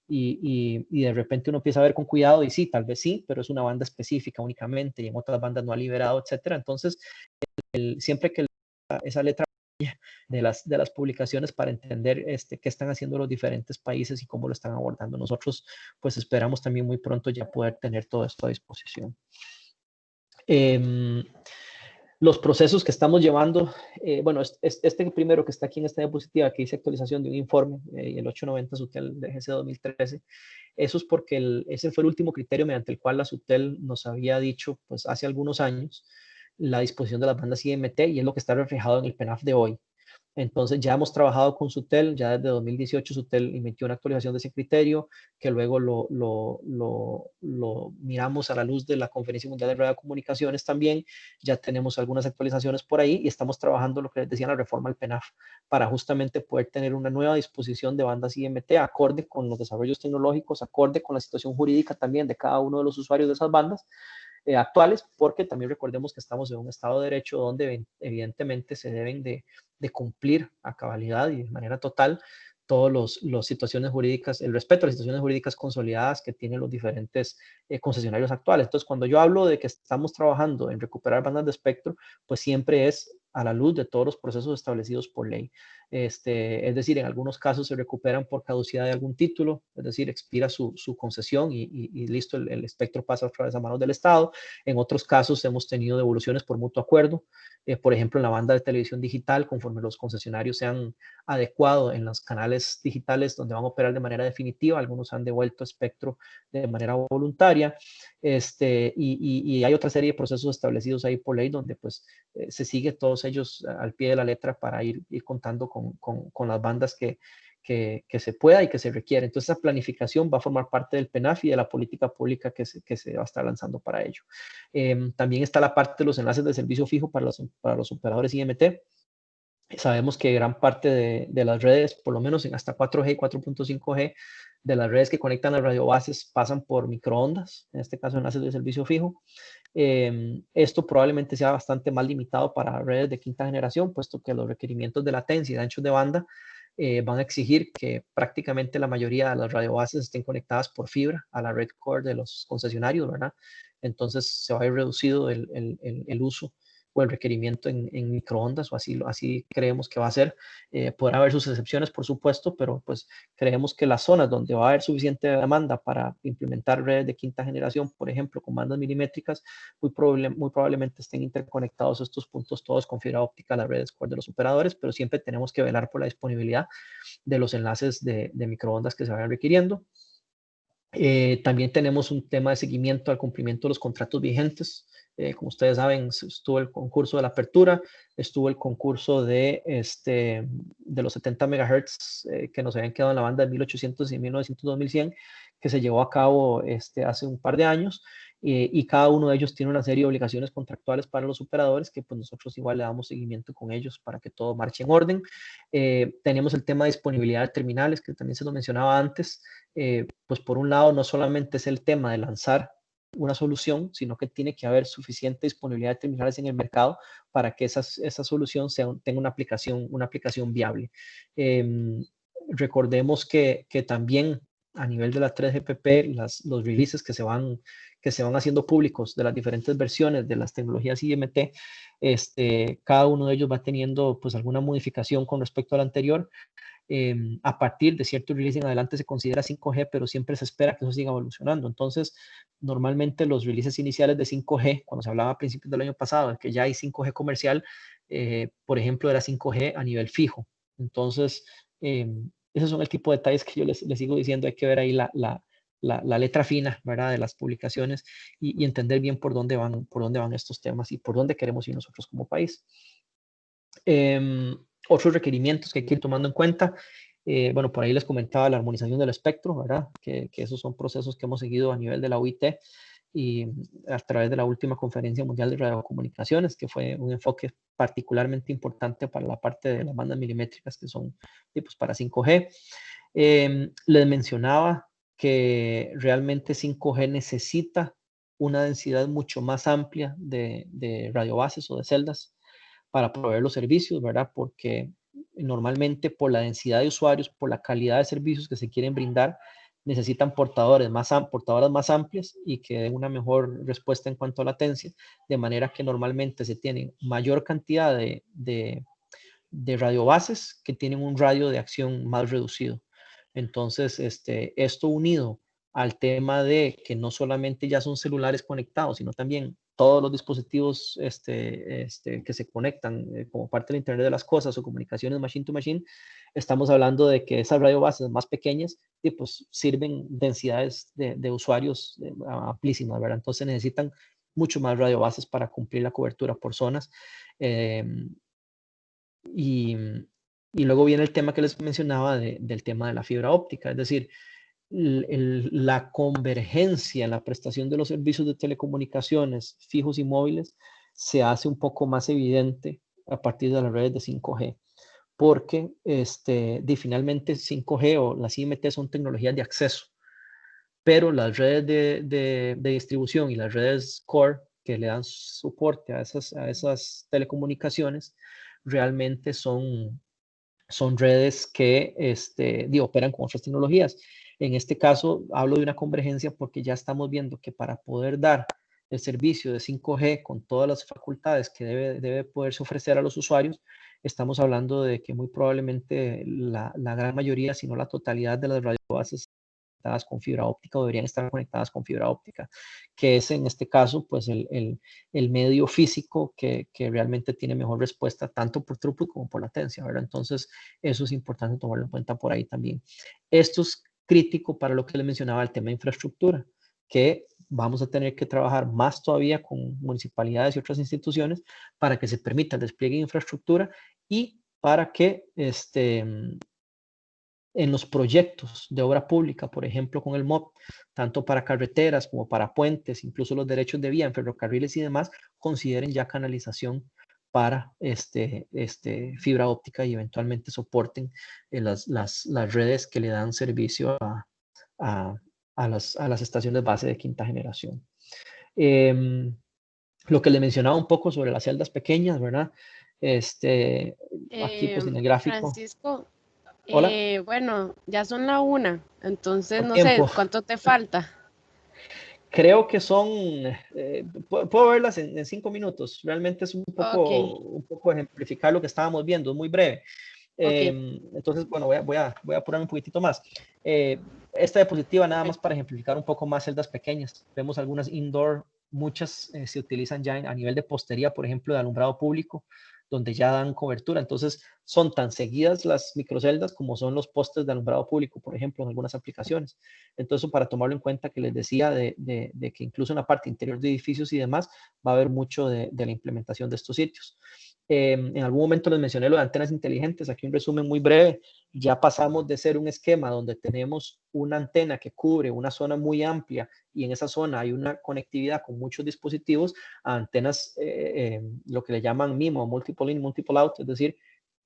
y de repente uno empieza a ver con cuidado y sí, tal vez sí, pero es una banda específica únicamente y en otras bandas no ha liberado, etcétera. Entonces, siempre que esa letra de las publicaciones para entender qué están haciendo los diferentes países y cómo lo están abordando. Nosotros pues esperamos también muy pronto ya poder tener todo esto a disposición. Los procesos que estamos llevando, bueno, este primero que está aquí en esta diapositiva, que dice actualización de un informe, el 890 SUTEL de GC 2013, eso es porque ese fue el último criterio mediante el cual la SUTEL nos había dicho, pues hace algunos años, la disposición de las bandas IMT, y es lo que está reflejado en el PENAF de hoy. Entonces ya hemos trabajado con SUTEL, ya desde 2018 SUTEL emitió una actualización de ese criterio, que luego lo miramos a la luz de la Conferencia Mundial de Radiocomunicaciones también, ya tenemos algunas actualizaciones por ahí y estamos trabajando lo que les decía en la reforma al PENAF, para justamente poder tener una nueva disposición de bandas IMT acorde con los desarrollos tecnológicos, acorde con la situación jurídica también de cada uno de los usuarios de esas bandas, actuales, porque también recordemos que estamos en un Estado de Derecho donde evidentemente se deben de cumplir a cabalidad y de manera total todas las situaciones jurídicas, el respeto a las situaciones jurídicas consolidadas que tienen los diferentes concesionarios actuales. Entonces, cuando yo hablo de que estamos trabajando en recuperar bandas de espectro, pues siempre es a la luz de todos los procesos establecidos por ley. Es decir, en algunos casos se recuperan por caducidad de algún título, es decir, expira su concesión y listo, el espectro pasa otra vez a manos del Estado. En otros casos hemos tenido devoluciones por mutuo acuerdo, por ejemplo, en la banda de televisión digital, conforme los concesionarios se han adecuado en los canales digitales donde van a operar de manera definitiva, algunos han devuelto espectro de manera voluntaria, y hay otra serie de procesos establecidos ahí por ley donde pues se sigue todos ellos al pie de la letra para ir contando con las bandas que se pueda y que se requiere. Entonces, esa planificación va a formar parte del PENAF y de la política pública que se va a estar lanzando para ello. También está la parte de los enlaces de servicio fijo para los operadores IMT. Sabemos que gran parte de las redes, por lo menos en hasta 4G y 4.5G, de las redes que conectan las radiobases pasan por microondas, en este caso enlaces de servicio fijo. Esto probablemente sea bastante más limitado para redes de quinta generación, puesto que los requerimientos de latencia y de anchos de banda van a exigir que prácticamente la mayoría de las radiobases estén conectadas por fibra a la red core de los concesionarios, ¿verdad? Entonces se va a ir reducido el uso o el requerimiento en microondas, o así creemos que va a ser. Podrá haber sus excepciones, por supuesto, pero pues creemos que las zonas donde va a haber suficiente demanda para implementar redes de quinta generación, por ejemplo, con bandas milimétricas, muy probablemente estén interconectados estos puntos todos con fibra óptica a las redes core de los operadores, pero siempre tenemos que velar por la disponibilidad de los enlaces de microondas que se vayan requiriendo. También tenemos un tema de seguimiento al cumplimiento de los contratos vigentes. Como ustedes saben, estuvo el concurso de la apertura, estuvo el concurso de los 70 MHz que nos habían quedado en la banda de 1800 y 1900, 2100, que se llevó a cabo hace un par de años, y cada uno de ellos tiene una serie de obligaciones contractuales para los operadores que pues nosotros igual le damos seguimiento con ellos para que todo marche en orden. Tenemos el tema de disponibilidad de terminales, que también se lo mencionaba antes. Pues por un lado no solamente es el tema de lanzar una solución, sino que tiene que haber suficiente disponibilidad de terminales en el mercado para que esa solución tenga una aplicación viable. Recordemos que también a nivel de la 3GPP, los releases que se van haciendo públicos de las diferentes versiones de las tecnologías IMT, cada uno de ellos va teniendo pues alguna modificación con respecto al anterior. A partir de cierto release en adelante se considera 5G, pero siempre se espera que eso siga evolucionando. Entonces, normalmente los releases iniciales de 5G, cuando se hablaba a principios del año pasado, de que ya hay 5G comercial, por ejemplo, era 5G a nivel fijo. Entonces, esos son el tipo de detalles que yo les sigo diciendo. Hay que ver ahí la letra fina, ¿verdad?, de las publicaciones y entender bien por dónde van estos temas y por dónde queremos ir nosotros como país. Otros requerimientos que hay que ir tomando en cuenta, bueno, por ahí les comentaba la armonización del espectro, ¿verdad? Que esos son procesos que hemos seguido a nivel de la OIT y a través de la última Conferencia Mundial de Radiocomunicaciones, que fue un enfoque particularmente importante para la parte de las bandas milimétricas que son tipos para 5G. Les mencionaba que realmente 5G necesita una densidad mucho más amplia de radiobases o de celdas para proveer los servicios, ¿verdad? Porque normalmente por la densidad de usuarios, por la calidad de servicios que se quieren brindar, necesitan portadoras más amplias y que den una mejor respuesta en cuanto a latencia, de manera que normalmente se tienen mayor cantidad de de radiobases que tienen un radio de acción más reducido. Entonces, esto unido al tema de que no solamente ya son celulares conectados, sino también todos los dispositivos que se conectan como parte del Internet de las cosas o comunicaciones machine to machine, estamos hablando de que esas radiobases más pequeñas pues, sirven densidades de usuarios amplísimas, ¿verdad? Entonces necesitan mucho más radiobases para cumplir la cobertura por zonas. Y luego viene el tema que les mencionaba del tema de la fibra óptica, es decir, la convergencia en la prestación de los servicios de telecomunicaciones fijos y móviles se hace un poco más evidente a partir de las redes de 5G, porque finalmente 5G o las IMT son tecnologías de acceso, pero las redes de distribución y las redes core que le dan soporte a esas telecomunicaciones realmente son redes que operan con otras tecnologías. En este caso, hablo de una convergencia porque ya estamos viendo que para poder dar el servicio de 5G con todas las facultades que debe poderse ofrecer a los usuarios, estamos hablando de que muy probablemente la gran mayoría, si no la totalidad de las radiobases conectadas con fibra óptica o deberían estar conectadas con fibra óptica, que es en este caso pues el medio físico que realmente tiene mejor respuesta tanto por throughput como por latencia, ¿verdad? Entonces eso es importante tomarlo en cuenta por ahí también. Esto es crítico para lo que les mencionaba, el tema de infraestructura, que vamos a tener que trabajar más todavía con municipalidades y otras instituciones para que se permita el despliegue de infraestructura y para que en los proyectos de obra pública, por ejemplo, con el MOP, tanto para carreteras como para puentes, incluso los derechos de vía en ferrocarriles y demás, consideren ya canalización para fibra óptica y eventualmente soporten las redes que le dan servicio a las estaciones base de quinta generación. Lo que le mencionaba un poco sobre las celdas pequeñas, ¿verdad? Aquí pues en el gráfico. Francisco, Hola. bueno, ya son la 1, entonces Por no sé, tiempo. ¿cuánto te falta? Creo que son, puedo verlas en 5 minutos. Realmente es un Ok, poco ejemplificar lo que estábamos viendo, es muy breve. ok. Entonces, bueno, voy a apurar un poquitito más. Esta diapositiva nada más Perfecto. para ejemplificar un poco más celdas pequeñas. Vemos algunas indoor, muchas se utilizan ya a nivel de postería, por ejemplo, de alumbrado público, donde ya dan cobertura. Entonces, son tan seguidas las microceldas como son los postes de alumbrado público, por ejemplo, en algunas aplicaciones. Entonces, para tomarlo en cuenta que les decía de que incluso en la parte interior de edificios y demás, va a haber mucho de la implementación de estos sitios. En algún momento les mencioné lo de antenas inteligentes, aquí un resumen muy breve. Ya pasamos de ser un esquema donde tenemos una antena que cubre una zona muy amplia y en esa zona hay una conectividad con muchos dispositivos a antenas, lo que le llaman MIMO, Multiple In, Multiple Out, es decir,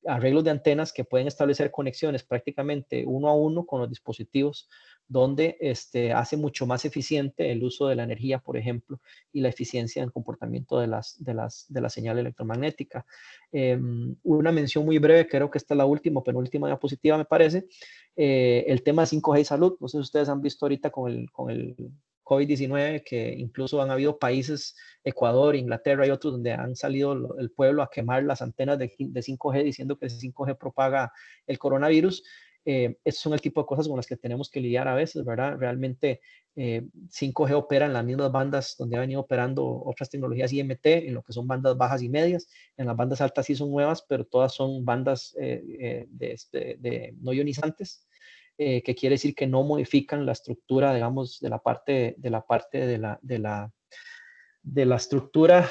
arreglos de antenas que pueden establecer conexiones prácticamente uno a uno con los dispositivos, donde hace mucho más eficiente el uso de la energía, por ejemplo, y la eficiencia en el comportamiento de la señal electromagnética. Una mención muy breve, creo que esta es la última, penúltima diapositiva, me parece, el tema de 5G y salud. No sé si ustedes han visto ahorita con el COVID-19, que incluso han habido países, Ecuador, Inglaterra y otros, donde han salido el pueblo a quemar las antenas de 5G diciendo que el 5G propaga el coronavirus. Estos son el tipo de cosas con las que tenemos que lidiar a veces, ¿verdad? Realmente 5G opera en las mismas bandas donde ha venido operando otras tecnologías IMT, en lo que son bandas bajas y medias. En las bandas altas sí son nuevas, pero todas son bandas de no ionizantes. Que quiere decir que no modifican la estructura, digamos, de la parte de la estructura,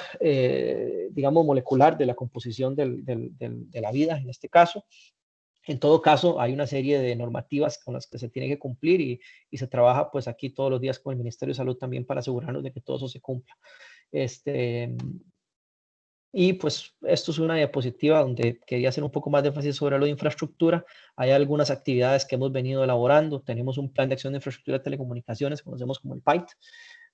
digamos, molecular de la composición de la vida, en este caso. En todo caso, hay una serie de normativas con las que se tiene que cumplir y se trabaja pues aquí todos los días con el Ministerio de Salud también para asegurarnos de que todo eso se cumpla. Y pues esto es una diapositiva donde quería hacer un poco más de énfasis sobre lo de infraestructura. Hay algunas actividades que hemos venido elaborando. Tenemos un plan de acción de infraestructura de telecomunicaciones, conocemos como el PITE,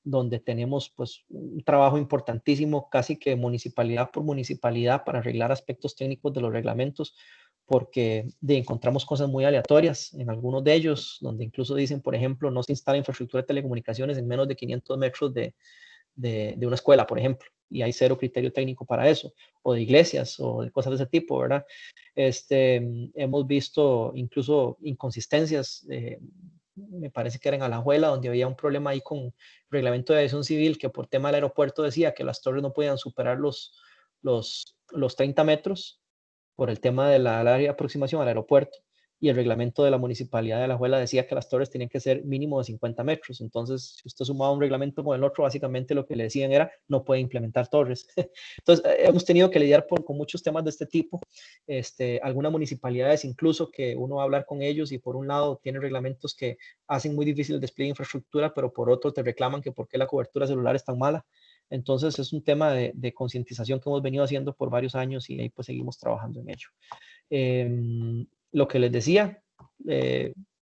donde tenemos pues un trabajo importantísimo, casi que municipalidad por municipalidad, para arreglar aspectos técnicos de los reglamentos, porque encontramos cosas muy aleatorias en algunos de ellos, donde incluso dicen, por ejemplo, no se instala infraestructura de telecomunicaciones en menos de 500 metros de una escuela, por ejemplo. y hay cero criterio técnico para eso, o de iglesias o de cosas de ese tipo, ¿verdad? Hemos visto incluso inconsistencias, me parece que era en Alajuela, donde había un problema ahí con reglamento de aviación civil, que por tema del aeropuerto decía que las torres no podían superar los 30 metros por el tema de la área de aproximación al aeropuerto, y el reglamento de la municipalidad de Alajuela decía que las torres tenían que ser mínimo de 50 metros. Entonces, si usted sumaba un reglamento con el otro, básicamente lo que le decían era no puede implementar torres. Entonces, hemos tenido que lidiar con muchos temas de este tipo. Algunas municipalidades incluso que uno va a hablar con ellos y por un lado tienen reglamentos que hacen muy difícil el despliegue de infraestructura, pero por otro te reclaman que por qué la cobertura celular es tan mala. Entonces es un tema de concientización que hemos venido haciendo por varios años y ahí pues seguimos trabajando en ello. Lo que les decía,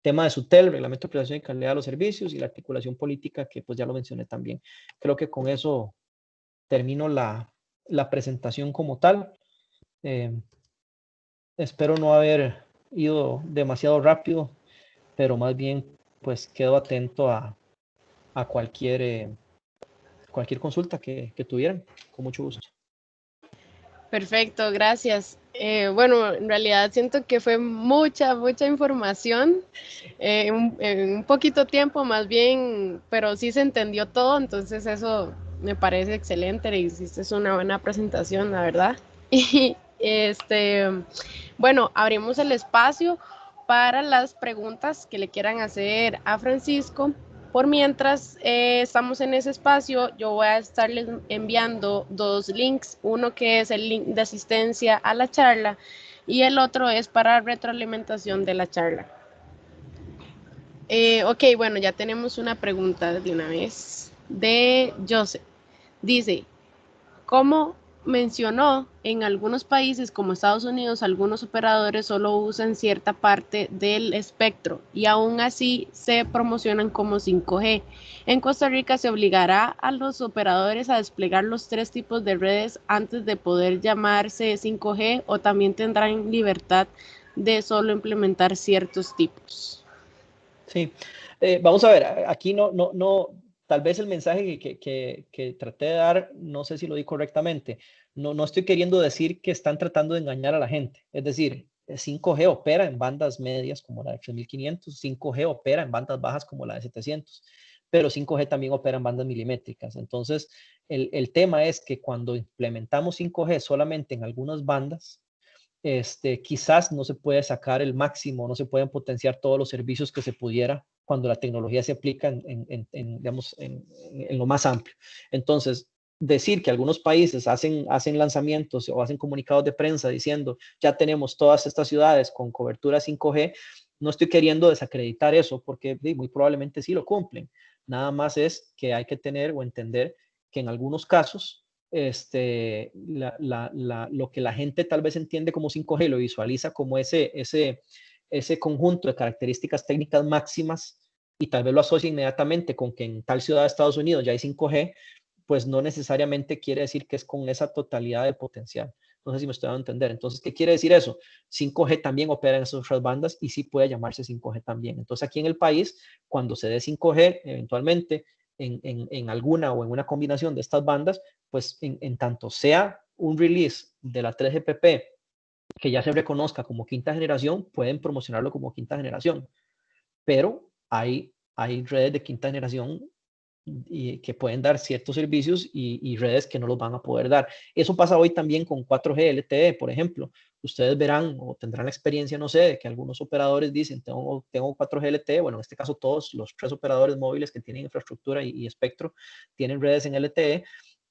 tema de SUTEL, Reglamento de Prestación y Calidad de los Servicios, y la articulación política, que pues ya lo mencioné también. Creo que con eso termino la presentación como tal. Espero no haber ido demasiado rápido, pero más bien pues quedo atento a cualquier consulta que tuvieran, con mucho gusto. Perfecto, gracias. Bueno, en realidad siento que fue mucha información en un poquito tiempo más bien, pero sí se entendió todo, entonces eso me parece excelente, le hiciste una buena presentación, la verdad. Y bueno, abrimos el espacio para las preguntas que le quieran hacer a Francisco. Por mientras estamos en ese espacio, yo voy a estarles enviando dos links, uno que es el link de asistencia a la charla y el otro es para retroalimentación de la charla. Ok, bueno, ya tenemos una pregunta de una vez de Joseph. Dice, ¿cómo mencionó, en algunos países como Estados Unidos, algunos operadores solo usan cierta parte del espectro y aún así se promocionan como 5G? En Costa Rica se obligará a los operadores a desplegar los 3 tipos de redes antes de poder llamarse 5G, o también tendrán libertad de solo implementar ciertos tipos. Sí, vamos a ver, aquí tal vez el mensaje que traté de dar, no sé si lo di correctamente. No estoy queriendo decir que están tratando de engañar a la gente. Es decir, 5G opera en bandas medias como la de 3500, 5G opera en bandas bajas como la de 700, pero 5G también opera en bandas milimétricas. Entonces, el tema es que cuando implementamos 5G solamente en algunas bandas, quizás no se puede sacar el máximo, no se pueden potenciar todos los servicios que se pudiera cuando la tecnología se aplica digamos, en lo más amplio. Entonces, decir que algunos países hacen lanzamientos o hacen comunicados de prensa diciendo ya tenemos todas estas ciudades con cobertura 5G, no estoy queriendo desacreditar eso porque muy probablemente sí lo cumplen. Nada más es que hay que tener o entender que en algunos casos lo que la gente tal vez entiende como 5G lo visualiza como ese conjunto de características técnicas máximas y tal vez lo asocia inmediatamente con que en tal ciudad de Estados Unidos ya hay 5G, pues no necesariamente quiere decir que es con esa totalidad de potencial. No sé si me estoy dando a entender. Entonces, ¿qué quiere decir eso? 5G también opera en esas otras bandas y sí puede llamarse 5G también. Entonces, aquí en el país, cuando se dé 5G, eventualmente, en alguna o en una combinación de estas bandas, pues en tanto sea un release de la 3GPP que ya se reconozca como quinta generación, pueden promocionarlo como quinta generación, pero hay redes de quinta generación y que pueden dar ciertos servicios y redes que no los van a poder dar. Eso pasa hoy también con 4G LTE, por ejemplo. Ustedes verán o tendrán la experiencia, no sé, de que algunos operadores dicen, tengo 4G LTE, bueno, en este caso todos los 3 operadores móviles que tienen infraestructura y espectro tienen redes en LTE,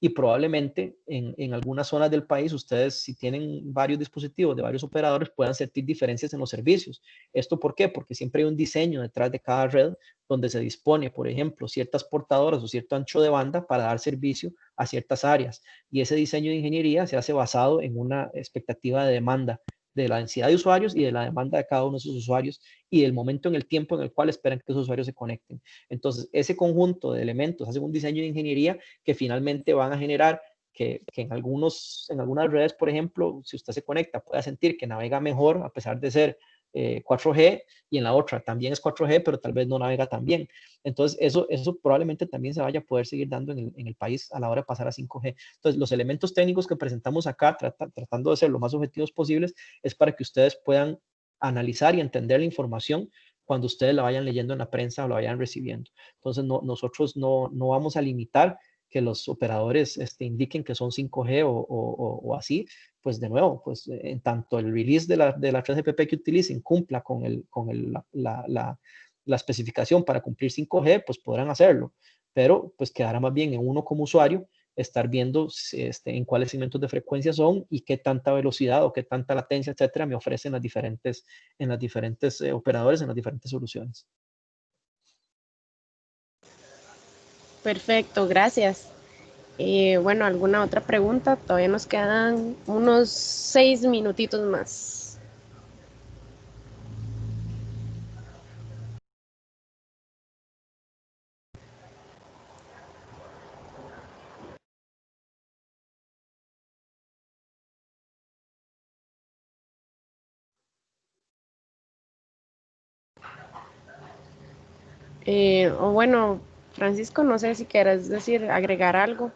y probablemente en algunas zonas del país ustedes, si tienen varios dispositivos de varios operadores, puedan sentir diferencias en los servicios. ¿Esto por qué? Porque siempre hay un diseño detrás de cada red donde se dispone, por ejemplo, ciertas portadoras o cierto ancho de banda para dar servicio a ciertas áreas. Y ese diseño de ingeniería se hace basado en una expectativa de demanda de la densidad de usuarios y de la demanda de cada uno de esos usuarios y del momento en el tiempo en el cual esperan que esos usuarios se conecten. Entonces, ese conjunto de elementos hace un diseño de ingeniería que finalmente van a generar que en algunas redes, por ejemplo, si usted se conecta, pueda sentir que navega mejor a pesar de ser 4G y en la otra también es 4G, pero tal vez no navega tan bien. Entonces, eso probablemente también se vaya a poder seguir dando en el país a la hora de pasar a 5G. Entonces, los elementos técnicos que presentamos acá, tratando de ser lo más objetivos posibles, es para que ustedes puedan analizar y entender la información cuando ustedes la vayan leyendo en la prensa o la vayan recibiendo. Entonces, nosotros no vamos a limitar que los operadores indiquen que son 5G o así, pues de nuevo, pues en tanto el release de la 3GPP que utilicen cumpla con la especificación para cumplir 5G, pues podrán hacerlo, pero pues quedará más bien en uno como usuario estar viendo en cuáles segmentos de frecuencia son y qué tanta velocidad o qué tanta latencia, etcétera, me ofrecen en las diferentes operadores, en las diferentes soluciones. Perfecto, gracias. Bueno, ¿alguna otra pregunta? Todavía nos quedan unos 6 minutitos más. O bueno, Francisco, no sé si quieres decir, agregar algo,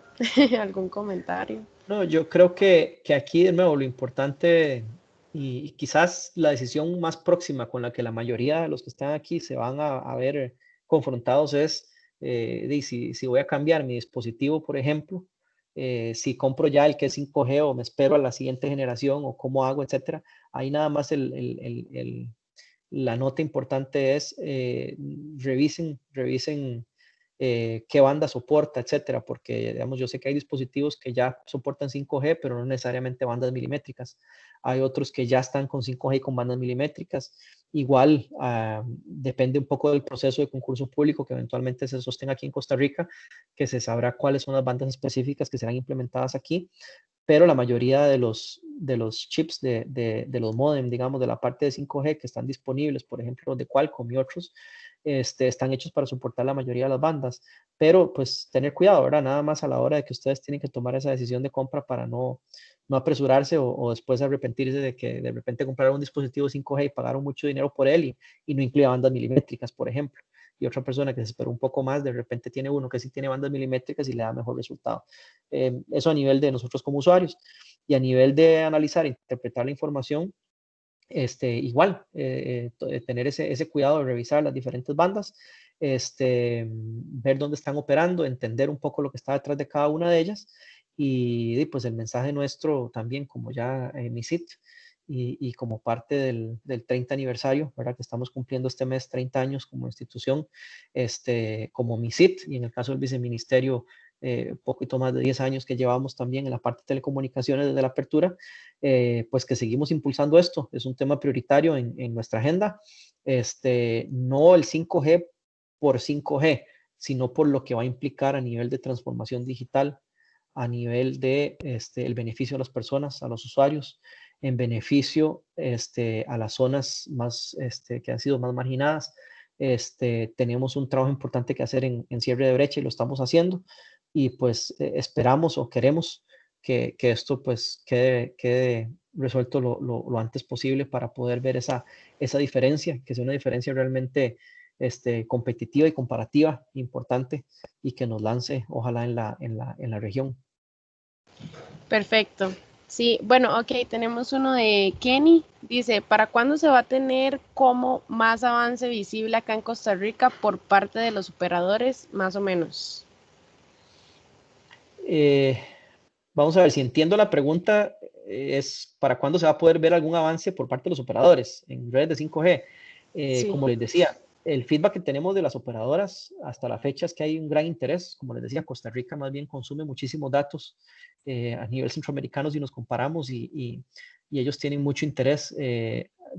algún comentario. No, yo creo que aquí de nuevo lo importante y quizás la decisión más próxima con la que la mayoría de los que están aquí se van a ver confrontados es si voy a cambiar mi dispositivo, por ejemplo, si compro ya el que es 5G o me espero a la siguiente generación o cómo hago, etcétera. Ahí nada más la nota importante es revisen qué banda soporta, etcétera, porque digamos, yo sé que hay dispositivos que ya soportan 5G, pero no necesariamente bandas milimétricas. Hay otros que ya están con 5G y con bandas milimétricas. Igual depende un poco del proceso de concurso público que eventualmente se sostenga aquí en Costa Rica, que se sabrá cuáles son las bandas específicas que serán implementadas aquí, pero la mayoría de los chips de los modem, digamos, de la parte de 5G que están disponibles, por ejemplo, de Qualcomm y otros, están hechos para soportar la mayoría de las bandas, pero pues tener cuidado, ¿verdad? Nada más a la hora de que ustedes tienen que tomar esa decisión de compra para no apresurarse o después arrepentirse de que de repente compraron un dispositivo 5G y pagaron mucho dinero por él y no incluye bandas milimétricas, por ejemplo. Y otra persona que se esperó un poco más, de repente tiene uno que sí tiene bandas milimétricas y le da mejor resultado. Eso a nivel de nosotros como usuarios. Y a nivel de analizar e interpretar la información, igual, tener ese cuidado de revisar las diferentes bandas, ver dónde están operando, entender un poco lo que está detrás de cada una de ellas y pues el mensaje nuestro también como ya MISIT y como parte del 30 aniversario, ¿verdad? Que estamos cumpliendo este mes 30 años como institución, como MISIT y en el caso del viceministerio poquito más de 10 años que llevamos también en la parte de telecomunicaciones desde la apertura, pues que seguimos impulsando esto. Es un tema prioritario en nuestra agenda. No el 5G por 5G, sino por lo que va a implicar a nivel de transformación digital, a nivel de el beneficio a las personas, a los usuarios, en beneficio a las zonas más, que han sido más marginadas. Tenemos un trabajo importante que hacer en cierre de brecha y lo estamos haciendo y pues esperamos o queremos que esto pues quede resuelto lo antes posible para poder ver esa diferencia, que sea una diferencia realmente competitiva y comparativa importante y que nos lance ojalá en la región. Perfecto. Sí, bueno, ok, tenemos uno de Kenny. Dice, ¿para cuándo se va a tener como más avance visible acá en Costa Rica por parte de los operadores, más o menos? Vamos a ver, si entiendo la pregunta, es ¿para cuándo se va a poder ver algún avance por parte de los operadores en redes de 5G? Sí. Como les decía, el feedback que tenemos de las operadoras hasta la fecha es que hay un gran interés. Como les decía, Costa Rica más bien consume muchísimos datos a nivel centroamericano si nos comparamos y ellos tienen mucho interés.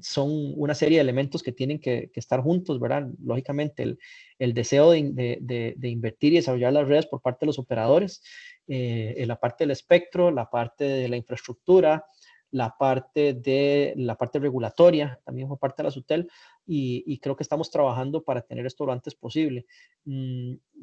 Son una serie de elementos que tienen que estar juntos, ¿verdad? Lógicamente, el deseo de invertir y desarrollar las redes por parte de los operadores, en la parte del espectro, la parte de la infraestructura, la parte regulatoria, también por parte de la SUTEL, y creo que estamos trabajando para tener esto lo antes posible.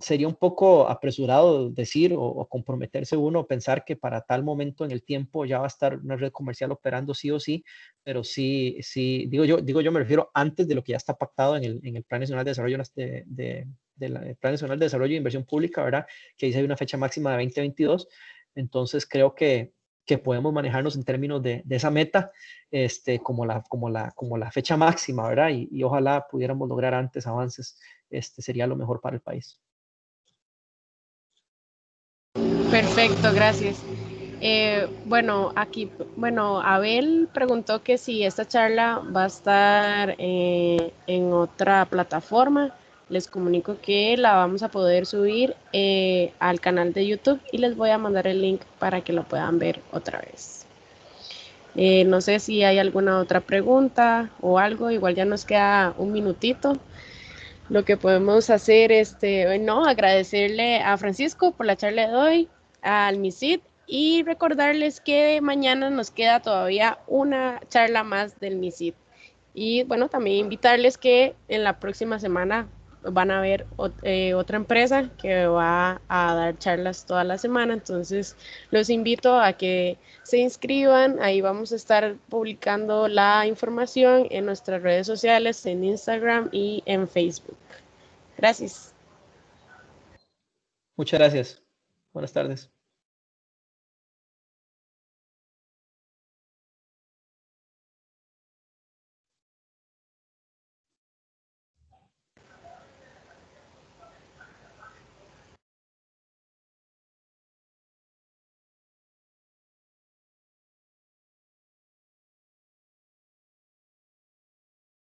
Sería un poco apresurado decir o comprometerse uno o pensar que para tal momento en el tiempo ya va a estar una red comercial operando sí o sí, pero sí, sí, digo yo, me refiero antes de lo que ya está pactado en el Plan Nacional de Desarrollo el Plan Nacional de Desarrollo e Inversión Pública, ¿verdad? Que dice hay una fecha máxima de 2022. Entonces creo que podemos manejarnos en términos de esa meta como la fecha máxima, ¿verdad? Y ojalá pudiéramos lograr antes avances, sería lo mejor para el país. Perfecto, gracias. Bueno, Abel preguntó que si esta charla va a estar en otra plataforma. Les comunico que la vamos a poder subir al canal de YouTube y les voy a mandar el link para que lo puedan ver otra vez. No sé si hay alguna otra pregunta o algo, igual ya nos queda un minutito. Lo que podemos hacer es, agradecerle a Francisco por la charla de hoy, al MISID, y recordarles que mañana nos queda todavía una charla más del MISID. Y bueno, también invitarles que en la próxima semana van a ver otra empresa que va a dar charlas toda la semana. Entonces los invito a que se inscriban. Ahí vamos a estar publicando la información en nuestras redes sociales, en Instagram y en Facebook. Gracias. Muchas gracias. Buenas tardes.